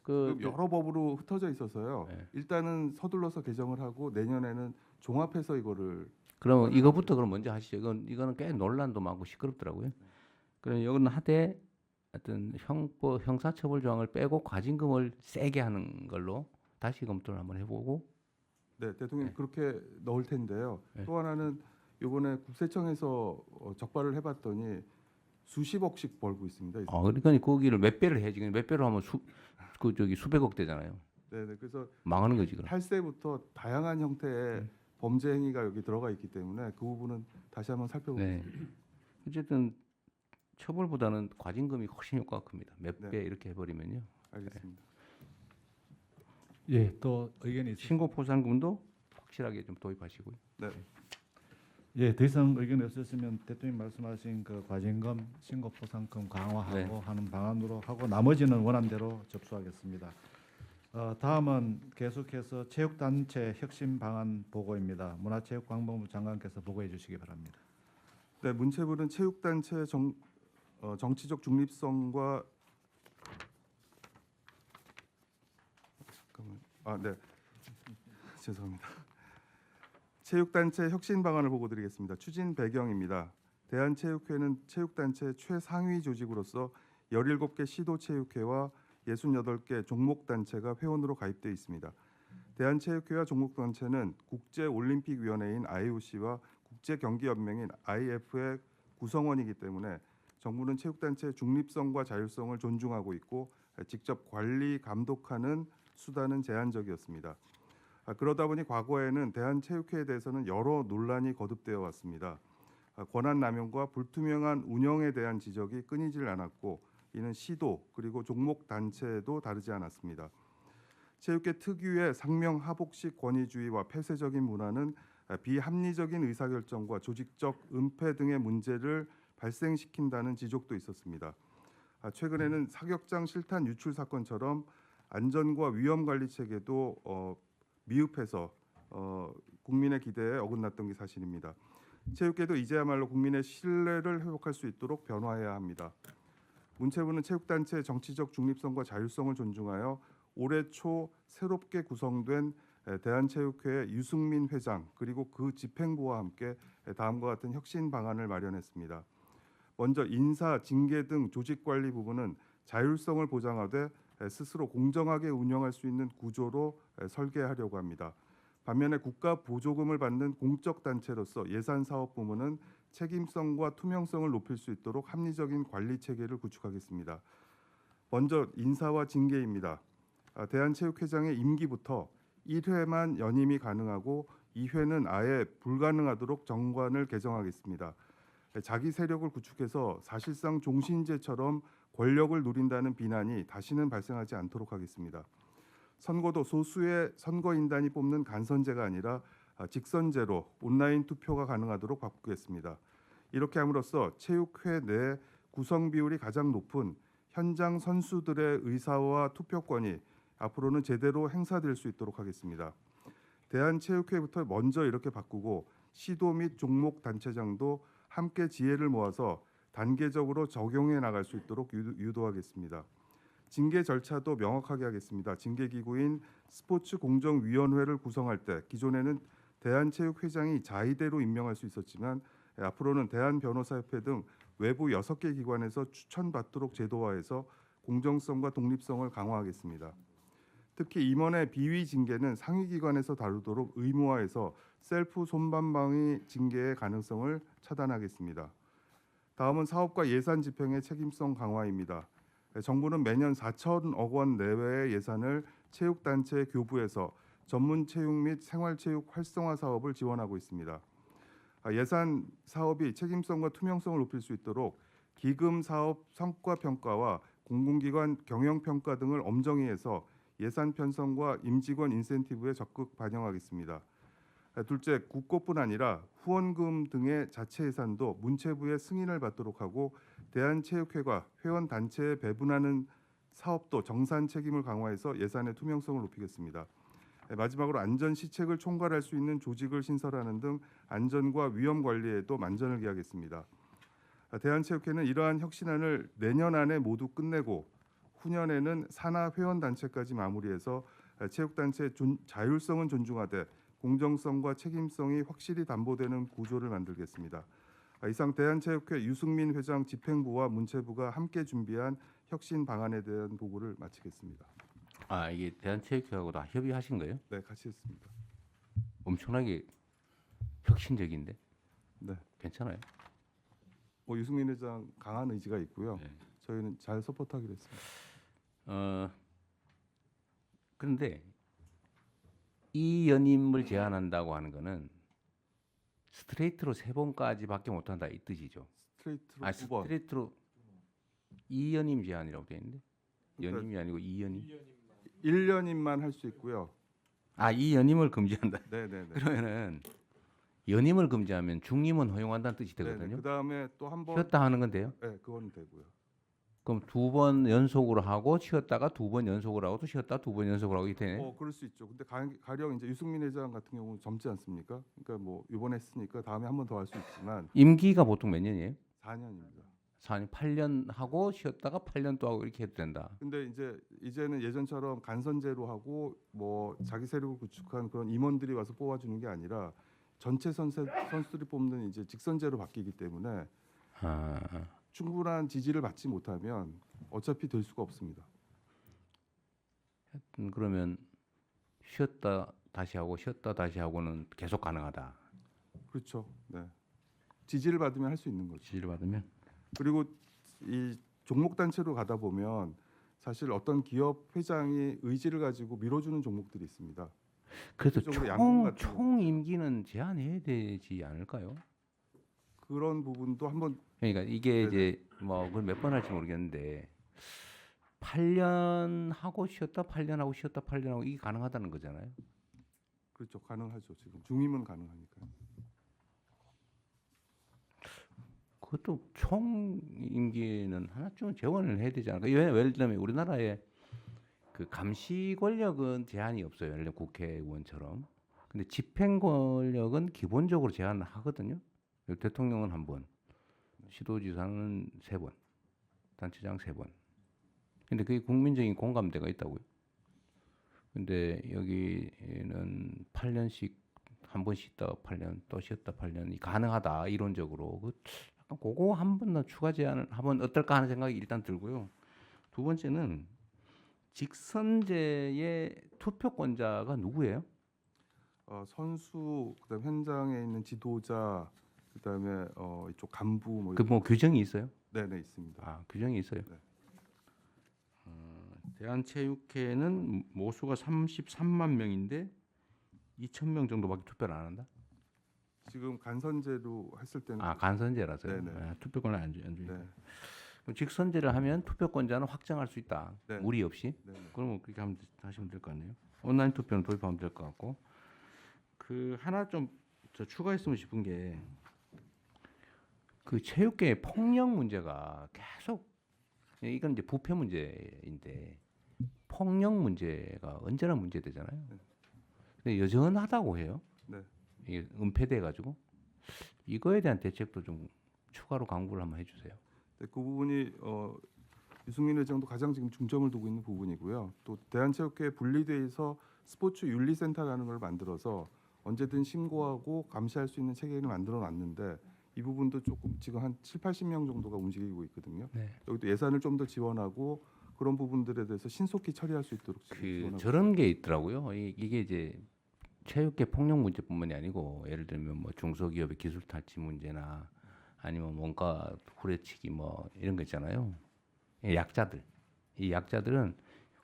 여러 법으로 흩어져 있어서요. 네. 일단은 서둘러서 개정을 하고 내년에는 종합해서 이거를 그럼 이거부터 그럼 먼저 하시죠. 이거는 꽤 논란도 많고 시끄럽더라고요. 그럼 이거는 하되 어떤 형사처벌 조항을 빼고 과징금을 세게 하는 걸로 다시 검토를 한번 해보고. 네, 대통령 네. 그렇게 넣을 텐데요. 네. 또 하나는 이번에 국세청에서 적발을 해봤더니 수십억씩 벌고 있습니다. 그러니까 거기를 몇 배를 해야지. 몇 배로 하면 수백억 되잖아요. 네, 그래서 망하는 거지 그럼. 탈세부터 다양한 형태의 범죄 행위가 여기 들어가 있기 때문에 그 부분은 다시 한번 살펴보겠습니다. 네. 어쨌든 처벌보다는 과징금이 훨씬 효과가 큽니다. 몇 배 네. 이렇게 해버리면요. 알겠습니다. 예, 또 의견이 있으십니까? 신고 포상금도 확실하게 좀 도입하시고요. 네. 예, 더 이상 의견이 없으시면 대통령 말씀하신 그 과징금, 신고 포상금 강화하고 네. 하는 방안으로 하고 나머지는 원안대로 접수하겠습니다. 다음은 계속해서 체육단체 혁신 방안 보고입니다. 문화체육관광부 장관께서 보고해 주시기 바랍니다. 네, 문체부는 체육단체 정치적 중립성과 네, 죄송합니다. 체육단체 혁신 방안을 보고드리겠습니다. 추진 배경입니다. 대한체육회는 체육단체 최상위 조직으로서 17개 시도체육회와 68개 종목단체가 회원으로 가입되어 있습니다. 대한체육회와 종목단체는 국제올림픽위원회인 IOC와 국제경기연맹인 IF의 구성원이기 때문에 정부는 체육단체의 중립성과 자율성을 존중하고 있고 직접 관리, 감독하는 수단은 제한적이었습니다. 그러다 보니 과거에는 대한체육회에 대해서는 여러 논란이 거듭되어 왔습니다. 권한 남용과 불투명한 운영에 대한 지적이 끊이질 않았고 이는 시도 그리고 종목 단체에도 다르지 않았습니다. 체육계 특유의 상명하복식 권위주의와 폐쇄적인 문화는 비합리적인 의사결정과 조직적 은폐 등의 문제를 발생시킨다는 지적도 있었습니다. 최근에는 사격장 실탄 유출 사건처럼 안전과 위험 관리 체계도 미흡해서 국민의 기대에 어긋났던 게 사실입니다. 체육계도 이제야말로 국민의 신뢰를 회복할 수 있도록 변화해야 합니다. 문체부는 체육단체의 정치적 중립성과 자율성을 존중하여 올해 초 새롭게 구성된 대한체육회 유승민 회장 그리고 그 집행부와 함께 다음과 같은 혁신 방안을 마련했습니다. 먼저 인사, 징계 등 조직관리 부분은 자율성을 보장하되 스스로 공정하게 운영할 수 있는 구조로 설계하려고 합니다. 반면에 국가 보조금을 받는 공적 단체로서 예산 사업 부문은 책임성과 투명성을 높일 수 있도록 합리적인 관리 체계를 구축하겠습니다. 먼저 인사와 징계입니다. 대한체육회장의 임기부터 1회만 연임이 가능하고 2회는 아예 불가능하도록 정관을 개정하겠습니다. 자기 세력을 구축해서 사실상 종신제처럼 권력을 누린다는 비난이 다시는 발생하지 않도록 하겠습니다. 선거도 소수의 선거인단이 뽑는 간선제가 아니라 직선제로 온라인 투표가 가능하도록 바꾸겠습니다. 이렇게 함으로써 체육회 내 구성 비율이 가장 높은 현장 선수들의 의사와 투표권이 앞으로는 제대로 행사될 수 있도록 하겠습니다. 대한체육회부터 먼저 이렇게 바꾸고 시도 및 종목 단체장도 함께 지혜를 모아서 단계적으로 적용해 나갈 수 있도록 유도하겠습니다. 징계 절차도 명확하게 하겠습니다. 징계기구인 스포츠공정위원회를 구성할 때 기존에는 대한체육회장이 자의대로 임명할 수 있었지만 앞으로는 대한변호사협회 등 외부 6개 기관에서 추천받도록 제도화해서 공정성과 독립성을 강화하겠습니다. 특히 임원의 비위 징계는 상위 기관에서 다루도록 의무화해서 셀프 손반방위 징계의 가능성을 차단하겠습니다. 다음은 사업과 예산 집행의 책임성 강화입니다. 정부는 매년 4천억 원 내외의 예산을 체육단체 교부에서 전문 체육 및 생활체육 활성화 사업을 지원하고 있습니다. 예산 사업이 책임성과 투명성을 높일 수 있도록 기금 사업 성과 평가와 공공기관 경영 평가 등을 엄정히 해서 예산 편성과 임직원 인센티브에 적극 반영하겠습니다. 둘째, 국고뿐 아니라 후원금 등의 자체 예산도 문체부의 승인을 받도록 하고 대한체육회가 회원 단체에 배분하는 사업도 정산 책임을 강화해서 예산의 투명성을 높이겠습니다. 마지막으로 안전 시책을 총괄할 수 있는 조직을 신설하는 등 안전과 위험 관리에도 만전을 기하겠습니다. 대한체육회는 이러한 혁신안을 내년 안에 모두 끝내고 후년에는 산하 회원 단체까지 마무리해서 체육단체 자율성은 존중하되 공정성과 책임성이 확실히 담보되는 구조를 만들겠습니다. 이상 대한체육회 유승민 회장 집행부와 문체부가 함께 준비한 혁신 방안에 대한 보고를 마치겠습니다. 아, 이게 대한체육회하고 다 협의하신 거예요? 네, 같이 했습니다. 엄청나게 혁신적인데. 네. 괜찮아요? 유승민 회장 강한 의지가 있고요. 네. 저희는 잘 서포트하기로 했습니다. 그런데 이 연임을 제안한다고 하는 거는 스트레이트로 3번까지밖에 못한다 이 뜻이죠. 스트레이트로 아, 9번. 스트레이트로 2연임 제안이라고 되어 있는데 그러니까 연임이 아니고 2연임. 1년임만 할 수 있고요. 아, 이 연임을 금지한다. 네네네. 그러면은 연임을 금지하면 중임은 허용한다는 뜻이 되거든요. 그 다음에 또 한 번. 쉬었다 하는 건데요. 네, 그건 되고요. 그럼 2번 연속으로 하고 쉬었다가 2번 연속으로 하고 또 쉬었다 2번 연속으로 하고 이렇게 되네. 그럴 수 있죠. 근데 가령 이제 유승민 회장 같은 경우는 젊지 않습니까? 그러니까 뭐 이번에 했으니까 다음에 한 번 더 할 수 있지만 임기가 보통 몇 년이에요? 4년입니다. 4년, 8년 하고 쉬었다가 8년 또 하고 이렇게 해도 된다. 근데 이제는 예전처럼 간선제로 하고 뭐 자기 세력을 구축한 그런 임원들이 와서 뽑아주는 게 아니라 전체 선수들이 뽑는 이제 직선제로 바뀌기 때문에 충분한 지지를 받지 못하면 어차피 될 수가 없습니다. 그러면 쉬었다 다시 하고 쉬었다 다시 하고는 계속 가능하다. 그렇죠. 네. 지지를 받으면 할 수 있는 거죠. 지지를 받으면. 그리고 이 종목 단체로 가다 보면 사실 어떤 기업 회장이 의지를 가지고 밀어주는 종목들이 있습니다. 그래도 대표적으로 총 임기는 제한해야 되지 않을까요? 그런 부분도 한번. 그러니까 이게 이제 뭐 그걸 몇 번 할지 모르겠는데 8년 하고 쉬었다 8년 하고 쉬었다 8년 하고 이게 가능하다는 거잖아요. 그렇죠. 가능하죠. 지금 중임은 가능하니까요. 그것도 총 임기는 하나쯤은 재원을 해야 되지 않을까? 예를 들면 우리나라에 그 감시 권력은 제한이 없어요. 예를 들면 국회의원처럼. 근데 집행 권력은 기본적으로 제한을 하거든요. 대통령은 1번, 시도지사는 3번, 단체장 3번. 근데 그게 국민적인 공감대가 있다고요. 근데 여기는 8년씩 한 번 쉬다가 8년 또 쉬었다 8년이 가능하다 이론적으로. 약간 그거 한 번 더 추가 제한을 하면 어떨까 하는 생각이 일단 들고요. 두 번째는 직선제의 투표권자가 누구예요? 선수, 그다음 현장에 있는 지도자, 그다음에 이쪽 간부 뭐. 그 뭐 규정이 있어요? 네네 있습니다. 아, 규정이 있어요. 네. 대한체육회는 모수가 33만 명인데 2,000명 정도밖에 투표를 안 한다? 지금 간선제로 했을 때는. 아, 간선제라서요. 네네. 투표권을 안 주죠. 네. 그럼 직선제를 하면 투표권자는 확정할 수 있다. 네. 무리 없이. 네. 그러면 그렇게 하시면 될 거 아니에요. 온라인 투표는 도입하면 될 것 같고. 그 하나 좀 저 추가했으면 싶은 게 그 체육계의 폭력 문제가 계속 이건 이제 부패 문제인데 폭력 문제가 언제나 문제되잖아요. 근데 여전하다고 해요. 네. 이게 은폐돼 가지고 이거에 대한 대책도 좀 추가로 강구를 한번 해주세요. 네, 그 부분이 유승민 회장도 가장 지금 중점을 두고 있는 부분이고요. 또 대한체육회 분리돼서 스포츠 윤리센터라는 걸 만들어서 언제든 신고하고 감시할 수 있는 체계를 만들어 놨는데 이 부분도 조금 지금 한 7, 80명 정도가 움직이고 있거든요. 네. 여기도 예산을 좀 더 지원하고 그런 부분들에 대해서 신속히 처리할 수 있도록 지금 지원하고 저런 게 있더라고요. 이게 이제 체육계 폭력 문제뿐만이 아니고 예를 들면 뭐 중소기업의 기술 탈취 문제나 아니면 뭔가 후려치기 뭐 이런 거 있잖아요. 약자들. 이 약자들은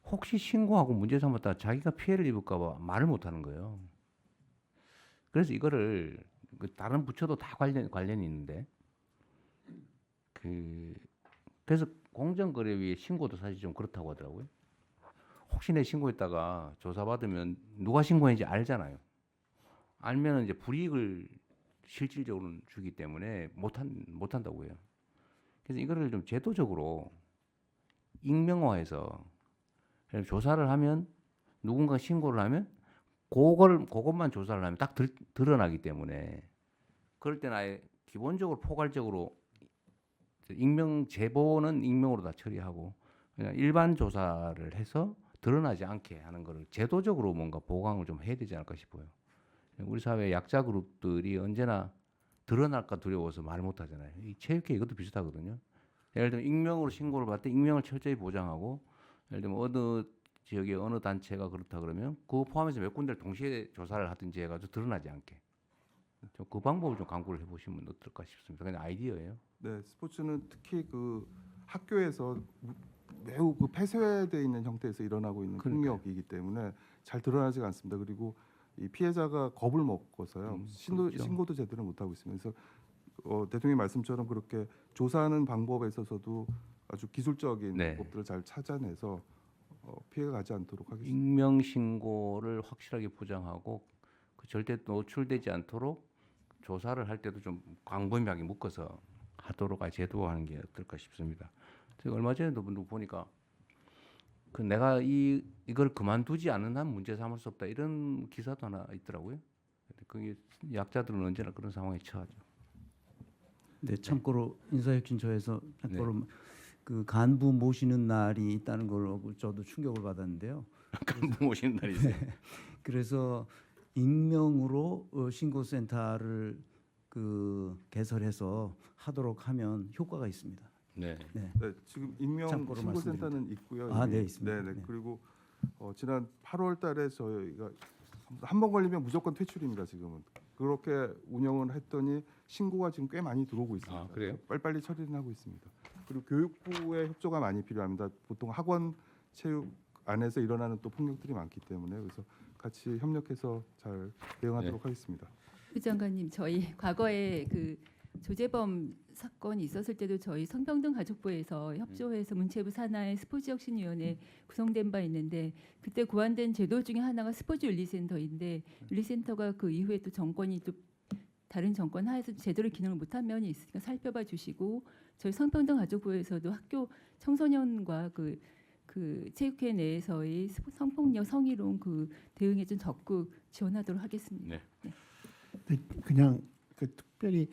혹시 신고하고 문제 삼았다 자기가 피해를 입을까 봐 말을 못 하는 거예요. 그래서 이거를 다른 부처도 다 관련이 있는데 그래서 공정거래위의 신고도 사실 좀 그렇다고 하더라고요. 혹시 내 신고했다가 조사받으면 누가 신고했는지 알잖아요. 알면 이제 불이익을 실질적으로는 주기 때문에 못한다고 해요. 그래서 이거를 좀 제도적으로 익명화해서 조사를 하면 누군가 신고를 하면 그것만 조사를 하면 딱 드러나기 때문에 그럴 때는 아예 기본적으로 포괄적으로 익명 제보는 익명으로 다 처리하고 그냥 일반 조사를 해서 드러나지 않게 하는 거를 제도적으로 뭔가 보강을 좀 해야 되지 않을까 싶어요. 우리 사회 약자 그룹들이 언제나 드러날까 두려워서 말 못 하잖아요. 이 체육회 이것도 비슷하거든요. 예를 들면 익명으로 신고를 받을 때 익명을 철저히 보장하고, 예를 들면 어느 지역의 어느 단체가 그렇다 그러면 그거 포함해서 몇 군데를 동시에 조사를 하든지 해가지고 드러나지 않게 좀 그 방법을 좀 강구를 해보시면 어떨까 싶습니다. 그냥 아이디어예요. 네, 스포츠는 특히 그 학교에서 매우 그 폐쇄되어 있는 형태에서 일어나고 있는 그러니까요. 폭력이기 때문에 잘 드러나지가 않습니다. 그리고 이 피해자가 겁을 먹어서요. 그렇죠. 신고도 제대로 못 하고 있습니다. 그래서 대통령 말씀처럼 그렇게 조사하는 방법에 있어서도 아주 기술적인 네. 방법들을 잘 찾아내서 피해가 가지 않도록 하겠습니다. 익명 신고를 확실하게 보장하고 그 절대 노출되지 않도록 조사를 할 때도 좀 광범위하게 묶어서 하도록 제도화하는 게 어떨까 싶습니다. 제가 얼마 전에도 보니까 그 내가 이걸 그만두지 않는 한 문제 삼을 수 없다 이런 기사도 하나 있더라고요. 그게 약자들은 언제나 그런 상황에 처하죠. 네, 참고로 인사혁신처에서 참고로 그 간부 모시는 날이 있다는 걸 저도 충격을 받았는데요. 간부 모시는 날이 있어요. 네, 그래서 익명으로 신고센터를 개설해서 하도록 하면 효과가 있습니다. 네. 네, 지금 익명 참고로 신고센터는 있고요. 아, 이미. 네, 있습니다. 네. 그리고 지난 8월달에 저희가 한 번 걸리면 무조건 퇴출입니다. 지금은 그렇게 운영을 했더니 신고가 지금 꽤 많이 들어오고 있습니다. 아, 그래요? 빨리빨리 처리는 하고 있습니다. 그리고 교육부의 협조가 많이 필요합니다. 보통 학원 체육 안에서 일어나는 또 폭력들이 많기 때문에 그래서 같이 협력해서 잘 대응하도록 하겠습니다. 부 장관님, 저희 과거에 그 조재범 사건이 있었을 때도 저희 성평등가족부에서 협조해서 문체부 산하의 스포츠혁신위원회 구성된 바 있는데 그때 고안된 제도 중에 하나가 스포츠윤리센터인데 윤리센터가 그 이후에 또 정권이 또 다른 정권 하에서 제대로 기능을 못한 면이 있으니까 살펴봐 주시고 저희 성평등가족부에서도 학교 청소년과 그 체육회 내에서의 성폭력 성희롱 그 대응에 좀 적극 지원하도록 하겠습니다. 네. 그냥 특별히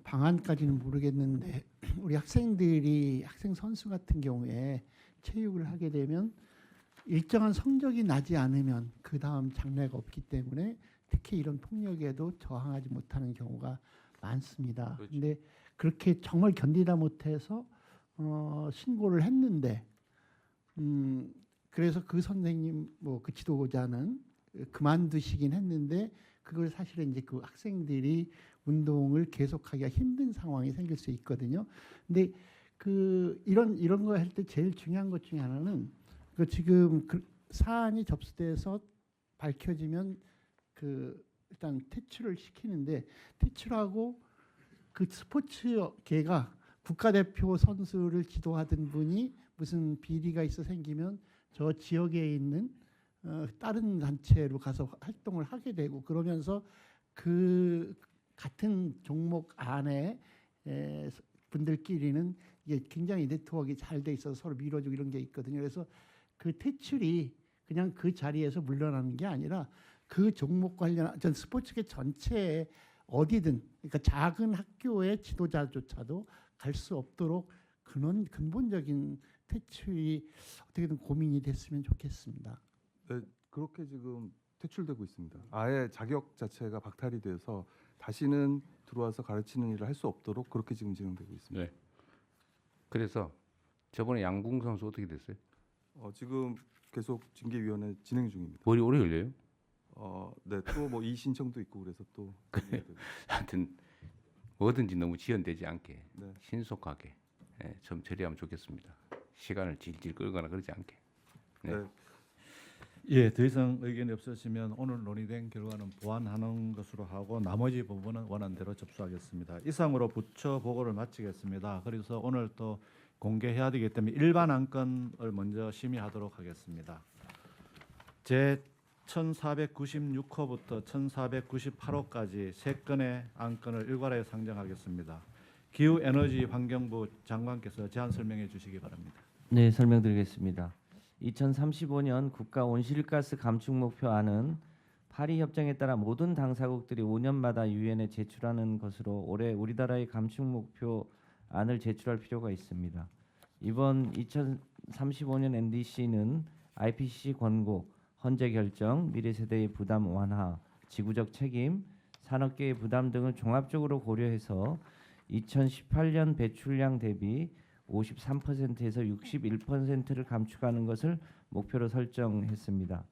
방안까지는 모르겠는데 우리 학생 선수 같은 경우에 체육을 하게 되면 일정한 성적이 나지 않으면 그 다음 장래가 없기 때문에 특히 이런 폭력에도 저항하지 못하는 경우가 많습니다. 그런데 그렇게 정말 견디다 못해서 신고를 했는데 그래서 그 선생님 그 지도자는 그만두시긴 했는데 그걸 사실은 이제 그 학생들이 운동을 계속하기가 힘든 상황이 생길 수 있거든요. 근데 이런 거 할 때 제일 중요한 것 중에 하나는 지금 사안이 접수돼서 밝혀지면 일단 퇴출을 시키는데 퇴출하고 그 스포츠계가 국가대표 선수를 지도하던 분이 무슨 비리가 있어 생기면 저 지역에 있는 다른 단체로 가서 활동을 하게 되고 그러면서 그 같은 종목 안에 분들끼리는 이게 굉장히 네트워크가 잘 돼 있어서 서로 밀어주고 이런 게 있거든요. 그래서 그 퇴출이 그냥 그 자리에서 물러나는 게 아니라 그 종목 관련 전 스포츠계 전체에 어디든 그러니까 작은 학교의 지도자조차도 갈 수 없도록 그런 근본적인 퇴출이 어떻게든 고민이 됐으면 좋겠습니다. 네, 그렇게 지금 퇴출되고 있습니다. 아예 자격 자체가 박탈이 돼서 다시는 들어와서 가르치는 일을 할 수 없도록 그렇게 지금 진행되고 있습니다. 네. 그래서 저번에 양궁 선수 어떻게 됐어요? 지금 계속 징계위원회 진행 중입니다. 머리 오래 걸려요? 네, 또 뭐 이 신청도 있고 그래서 또 하여튼 뭐든지 너무 지연되지 않게 네. 신속하게 좀 처리하면 좋겠습니다. 시간을 질질 끌거나 그러지 않게. 네. 네. 예, 더 이상 의견이 없으시면 오늘 논의된 결과는 보완하는 것으로 하고 나머지 부분은 원안대로 접수하겠습니다. 이상으로 부처 보고를 마치겠습니다. 그래서 오늘 또 공개해야 되기 때문에 일반 안건을 먼저 심의하도록 하겠습니다. 제 1496호부터 1498호까지 세 건의 안건을 일괄하여 상정하겠습니다. 기후에너지환경부 장관께서 제안 설명해 주시기 바랍니다. 네, 설명드리겠습니다. 2035년 국가 온실가스 감축 목표안은 파리 협정에 따라 모든 당사국들이 5년마다 유엔에 제출하는 것으로 올해 우리나라의 감축 목표안을 제출할 필요가 있습니다. 이번 2035년 NDC는 IPCC 권고, 헌재 결정, 미래 세대의 부담 완화, 지구적 책임, 산업계의 부담 등을 종합적으로 고려해서 2018년 배출량 대비 53%에서 61%를 감축하는 것을 목표로 설정했습니다.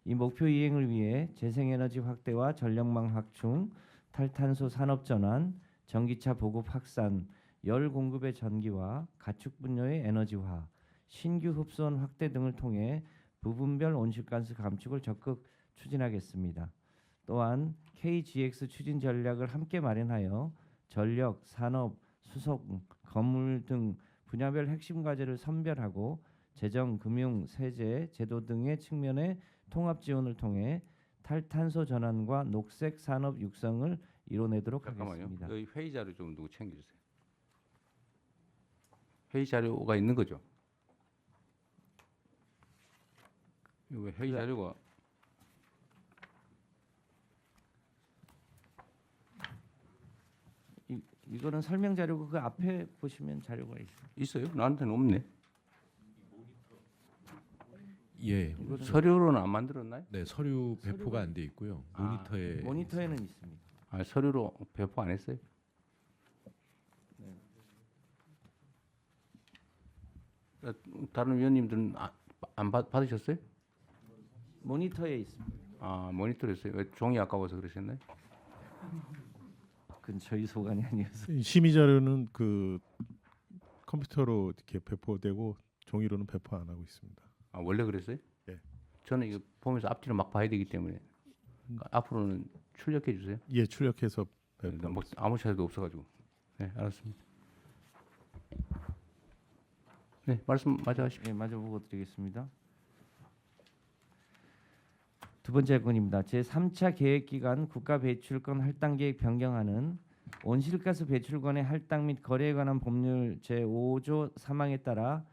이 목표 이행을 위해 재생에너지 확대와 전력망 확충, 탈탄소 산업 전환, 전기차 보급 확산, 열 공급의 전기화, 가축 분야의 에너지화, 신규 흡수원 확대 등을 통해 부분별 온실가스 감축을 적극 추진하겠습니다. 또한 KGX 추진 전략을 함께 마련하여 전력, 산업, 수속, 건물 등 분야별 핵심 과제를 선별하고 재정, 금융, 세제, 제도 등의 측면의 통합 지원을 통해 탈탄소 전환과 녹색 산업 육성을 이뤄내도록 하겠습니다. 여기 회의 자료 좀 누구 챙겨주세요. 회의 자료가 있는 거죠? 이거 회의 자료가 이거는 설명 자료고 그 앞에 보시면 자료가 있어요? 나한테는 없네. 예. 서류로는 안 만들었나요? 네, 서류 배포가 안 돼 있고요. 모니터에는 있습니다. 아, 서류로 배포 안 했어요? 다른 위원님들은 안 받으셨어요? 모니터에 있습니다. 아, 모니터에 있어요. 왜 종이 아까워서 그러셨나요? 그건 저희 소관이 아니어서. 심의 자료는 그 컴퓨터로 이렇게 배포되고 종이로는 배포 안 하고 있습니다. 아, 원래 그랬어요? 예. 저는 이거 보면서 앞뒤로 막 봐야 되기 때문에 앞으로는 출력해 주세요. 예, 출력해서 배포. 뭐 아무 차이도 없어가지고. 네, 알았습니다. 네, 말씀 마저 하십시오. 네, 마저 보고 드리겠습니다. 두 번째 건입니다. 제3차 계획기간 국가 배출권 할당 계획 변경안은 온실가스 배출권의 할당 및 거래에 관한 법률 제5조 3항에 따라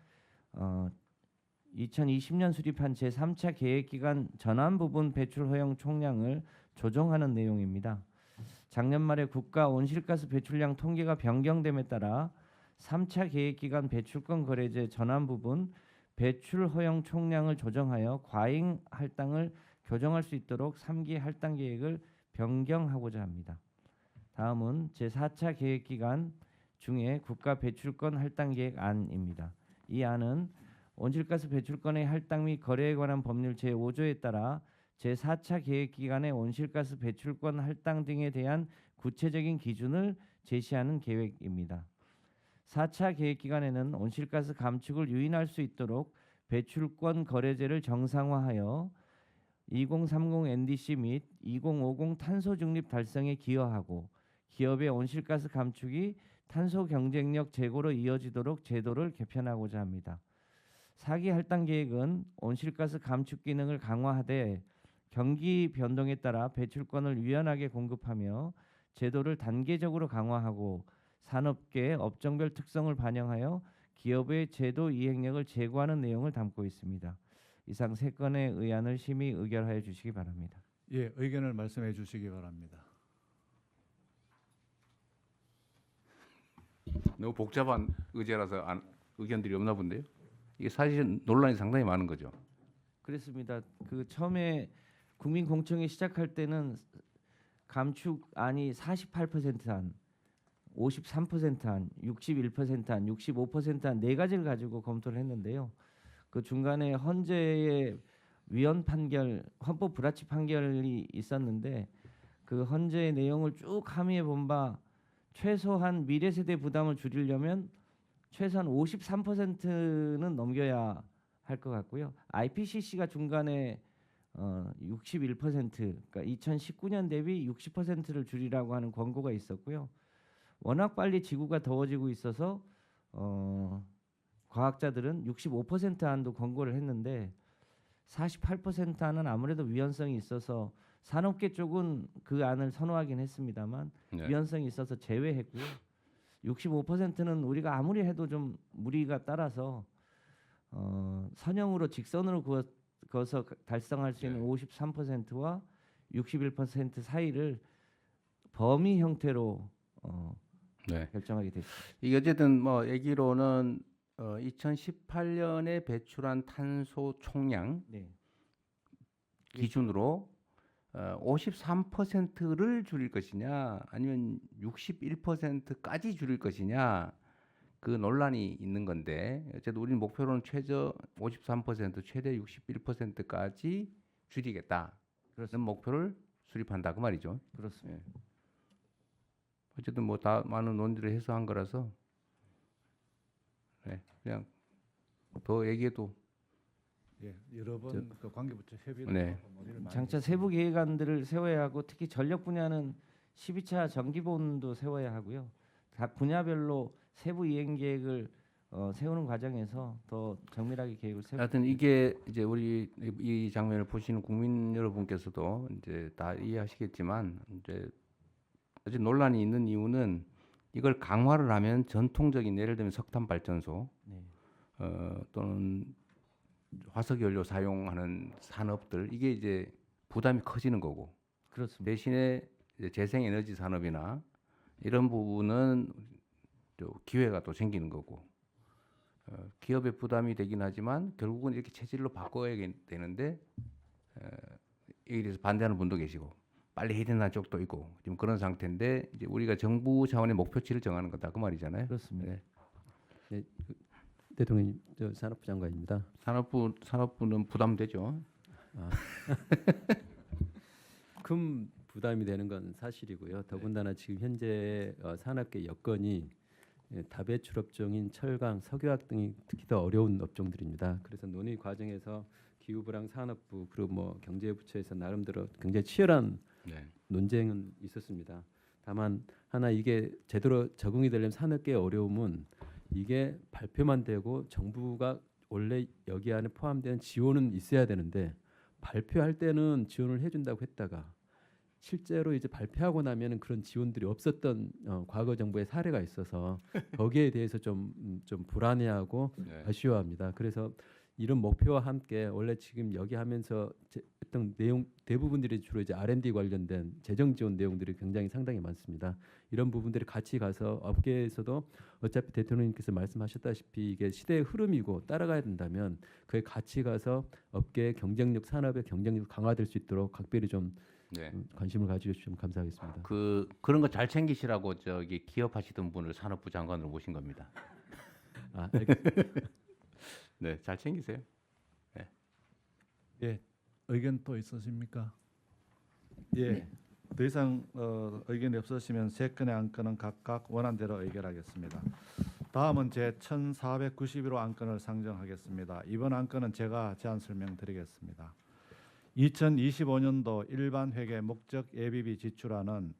2020년 수립한 제3차 계획기간 전환 부분 배출 허용 총량을 조정하는 내용입니다. 작년 말에 국가 온실가스 배출량 통계가 변경됨에 따라 3차 계획기간 배출권 거래제 전환 부분 배출 허용 총량을 조정하여 과잉 할당을 교정할 수 있도록 3기 할당 계획을 변경하고자 합니다. 다음은 제4차 계획기간 중에 국가 배출권 할당 계획안입니다. 이 안은 온실가스 배출권의 할당 및 거래에 관한 법률 제5조에 따라 제4차 계획기간의 온실가스 배출권 할당 등에 대한 구체적인 기준을 제시하는 계획입니다. 4차 계획기간에는 온실가스 감축을 유인할 수 있도록 배출권 거래제를 정상화하여 2030 NDC 및 2050 탄소 중립 달성에 기여하고 기업의 온실가스 감축이 탄소 경쟁력 제고로 이어지도록 제도를 개편하고자 합니다. 4기 할당 계획은 온실가스 감축 기능을 강화하되 경기 변동에 따라 배출권을 유연하게 공급하며 제도를 단계적으로 강화하고 산업계 업종별 특성을 반영하여 기업의 제도 이행력을 제고하는 내용을 담고 있습니다. 이상 세 건의 의안을 심의 의결하여 주시기 바랍니다. 예, 의견을 말씀해 주시기 바랍니다. 너무 복잡한 의제라서 의견들이 없나 본데요. 이게 사실 논란이 상당히 많은 거죠. 그렇습니다. 그 처음에 국민 공청회 시작할 때는 감축안이 48%안, 53%안, 61%안, 65%안 네 가지를 가지고 검토를 했는데요. 그 중간에 헌재의 위헌 판결, 헌법 불합치 판결이 있었는데 그 헌재의 내용을 쭉 함의해 본 바 최소한 미래 세대 부담을 줄이려면 최소한 53%는 넘겨야 할 것 같고요. IPCC가 중간에 61%, 그러니까 2019년 대비 60%를 줄이라고 하는 권고가 있었고요. 워낙 빨리 지구가 더워지고 있어서 과학자들은 65% 안도 권고를 했는데 48% 안은 아무래도 위헌성이 있어서 산업계 쪽은 그 안을 선호하긴 했습니다만 네. 위헌성이 있어서 제외했고요. 65%는 우리가 아무리 해도 좀 무리가 따라서 선형으로 직선으로 그어서 달성할 수 있는 53%와 61% 사이를 범위 형태로 네. 결정하게 됐습니다. 이게 어쨌든 뭐 얘기로는 2018년에 배출한 탄소 총량 네. 기준으로 53%를 줄일 것이냐 아니면 61%까지 줄일 것이냐 그 논란이 있는 건데 어쨌든 우리는 목표로는 최저 53% 최대 61%까지 줄이겠다. 그런 목표를 수립한다 그 말이죠. 그렇습니다. 예. 어쨌든 뭐 다 많은 논의를 해서 한 거라서 네, 그냥 더 얘기해도 예, 여러 번 그 관계부처 협의를 네. 하고 논의를 많이 장차 세부 계획안들을 세워야 하고 특히 전력 분야는 12차 정기본도 세워야 하고요. 각 분야별로 세부 이행 계획을 세우는 과정에서 더 정밀하게 계획을 세우고 하여튼 이게 이제 우리 이 장면을 보시는 국민 여러분께서도 이제 다 이해하시겠지만 이제 어제 논란이 있는 이유는 이걸 강화를 하면 전통적인 예를 들면 석탄 발전소 네. 또는 화석 연료 사용하는 산업들 이게 이제 부담이 커지는 거고 그렇습니다. 대신에 이제 재생 에너지 산업이나 이런 부분은 또 기회가 또 생기는 거고 기업의 부담이 되긴 하지만 결국은 이렇게 체질로 바꿔야 되는데 이에 대해서 반대하는 분도 계시고 빨리 해야 된다는 쪽도 있고 지금 그런 상태인데 이제 우리가 정부 차원의 목표치를 정하는 거다 그 말이잖아요. 그렇습니다. 네. 네, 대통령님, 저 산업부 장관입니다. 산업부는 부담되죠. 아. 큰 부담이 되는 건 사실이고요. 더군다나 지금 현재 산업계 여건이 다배출 업종인 철강, 석유화학 등이 특히 더 어려운 업종들입니다. 그래서 논의 과정에서 기후부랑 산업부 그리고 뭐 경제부처에서 나름대로 굉장히 치열한 네. 논쟁은 있었습니다. 다만 하나 이게 제대로 적응이 되려면 산업계의 어려움은 이게 발표만 되고 정부가 원래 여기 안에 포함된 지원은 있어야 되는데 발표할 때는 지원을 해준다고 했다가 실제로 이제 발표하고 나면은 그런 지원들이 없었던 과거 정부의 사례가 있어서 거기에 대해서 좀 불안해하고 네. 아쉬워합니다. 그래서 이런 목표와 함께 원래 지금 여기 하면서 했던 내용 대부분들이 주로 이제 R&D 관련된 재정 지원 내용들이 굉장히 상당히 많습니다. 이런 부분들이 같이 가서 업계에서도 어차피 대통령님께서 말씀하셨다시피 이게 시대의 흐름이고 따라가야 된다면 그에 같이 가서 업계의 경쟁력, 산업의 경쟁력 강화될 수 있도록 각별히 좀 네. 관심을 가져주시면 감사하겠습니다. 그런 거 잘 챙기시라고 저기 기업하시던 분을 산업부 장관으로 모신 겁니다. 아, 알겠습니다. 네, 잘 챙기세요. 네. 예, 의견 또 있으십니까? 예, 더 이상 의견이 없으시면 세 건의 안건은 각각 원안대로 의결하겠습니다. 다음은 제 1491호 안건을 상정하겠습니다. 이번 안건은 제가 제안 설명드리겠습니다. 2025년도 일반 회계 목적 예비비 지출안은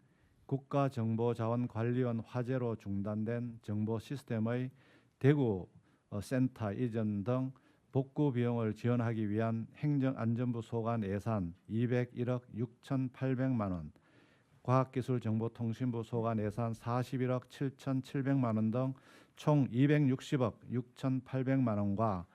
국가정보자원관리원 화재로 중단된 정보 시스템의 대구 센터 이전 등 복구 비용을 지원하기 위한 행정안전부 소관 예산 201억 6,800만 원, 과학기술정보통신부 소관 예산 41억 7,700만 원 등 총 260억 6,800만 원과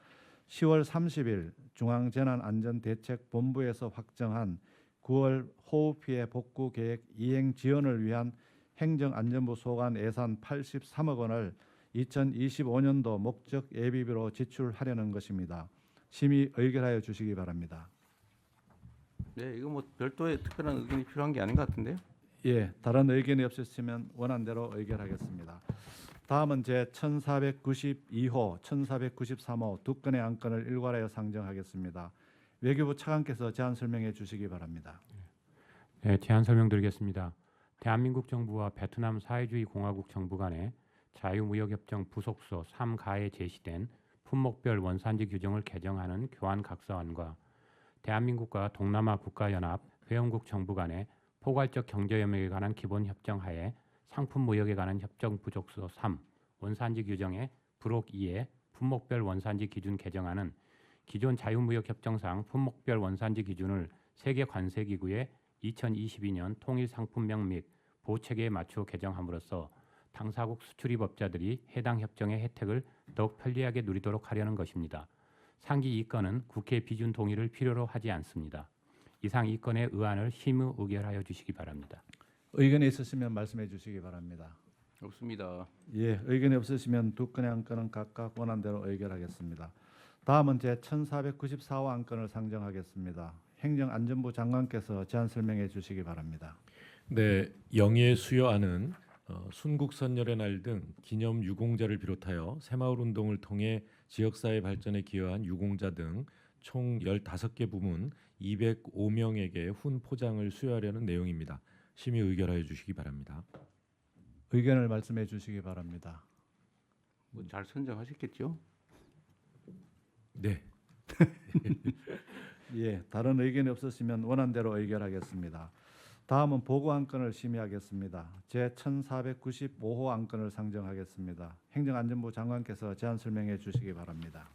10월 30일 중앙재난안전대책본부에서 확정한 9월 호우피해 복구 계획 이행 지원을 위한 행정안전부 소관 예산 83억 원을 2025년도 목적 예비비로 지출하려는 것입니다. 심의 의결하여 주시기 바랍니다. 네, 이거 뭐 별도의 특별한 의견이 필요한 게 아닌 것 같은데요. 예, 다른 의견이 없으시면 원안대로 의결하겠습니다. 다음은 제 1492호, 1493호 두 건의 안건을 일괄하여 상정하겠습니다. 외교부 차관께서 제안 설명해 주시기 바랍니다. 네, 제안 설명드리겠습니다. 대한민국 정부와 베트남 사회주의 공화국 정부 간의 자유무역협정 부속서 3가에 제시된 품목별 원산지 규정을 개정하는 교환각서안과 대한민국과 동남아 국가연합 회원국 정부 간의 포괄적 경제협력에 관한 기본협정 하에 상품무역에 관한 협정 부속서 3 원산지 규정의 부록 2에 품목별 원산지 기준 개정안은 기존 자유무역협정상 품목별 원산지 기준을 세계관세기구의 2022년 통일상품명 및 보호체계에 맞추어 개정함으로써 당사국 수출입업자들이 해당 협정의 혜택을 더욱 편리하게 누리도록 하려는 것입니다. 상기 2건은 국회 비준 동의를 필요로 하지 않습니다. 이상 2건의 의안을 심의 의결하여 주시기 바랍니다. 의견이 있으시면 말씀해 주시기 바랍니다. 없습니다. 예, 의견이 없으시면 두 건의 안건은 각각 원안대로 의결하겠습니다. 다음은 제 1494호 안건을 상정하겠습니다. 행정안전부 장관께서 제안 설명해 주시기 바랍니다. 네, 영예 수여안은 순국선열의 날 등 기념 유공자를 비롯하여 새마을 운동을 통해 지역사회 발전에 기여한 유공자 등 총 15개 부문 205명에게 훈 포장을 수여하려는 내용입니다. 심의 의결하여 주시기 바랍니다. 의견을 말씀해 주시기 바랍니다. 뭐 잘 선정하셨겠죠? 네. 예, 다른 의견이 없으시면 원안대로 의결하겠습니다. 다음은 보고 안건을 심의하겠습니다. 제 1495호 안건을 상정하겠습니다. 행정안전부 장관께서 제안 설명해 주시기 바랍니다.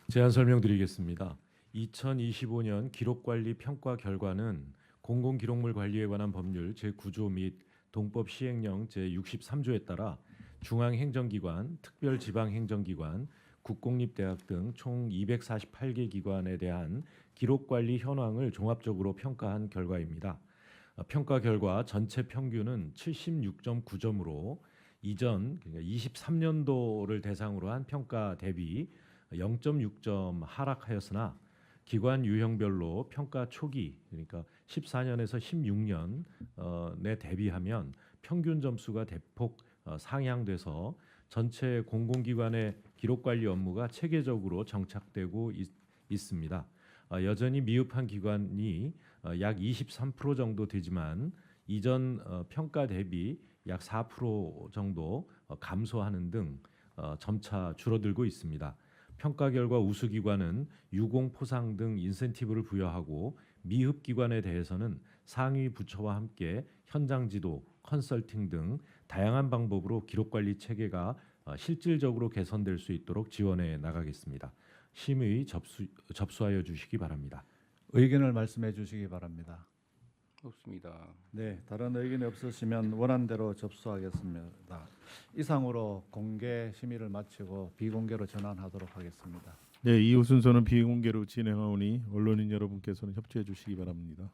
제안 설명드리겠습니다. 2025년 기록관리 평가 결과는 공공기록물 관리에 관한 법률 제9조 및 동법 시행령 제63조에 따라 중앙행정기관, 특별지방행정기관, 국공립대학 등 총 248개 기관에 대한 기록관리 현황을 종합적으로 평가한 결과입니다. 평가 결과 전체 평균은 76.9점으로 이전 그러니까 23년도를 대상으로 한 평가 대비 0.6점 하락하였으나 기관 유형별로 평가 초기 그러니까 14년에서 16년에 대비하면 평균 점수가 대폭 상향돼서 전체 공공기관의 기록관리 업무가 체계적으로 정착되고 있습니다. 여전히 미흡한 기관이 약 23% 정도 되지만 이전 평가 대비 약 4% 정도 감소하는 등 점차 줄어들고 있습니다. 평가 결과 우수 기관은 유공 포상 등 인센티브를 부여하고 미흡 기관에 대해서는 상위 부처와 함께 현장 지도, 컨설팅 등 다양한 방법으로 기록 관리 체계가 실질적으로 개선될 수 있도록 지원해 나가겠습니다. 심의 접수하여 주시기 바랍니다. 의견을 말씀해 주시기 바랍니다. 없습니다. 네, 다른 의견이 없으시면 원안대로 접수하겠습니다. 이상으로 공개 심의를 마치고 비공개로 전환하도록 하겠습니다. 네, 이후 순서는 비공개로 진행하오니 언론인 여러분께서는 협조해 주시기 바랍니다.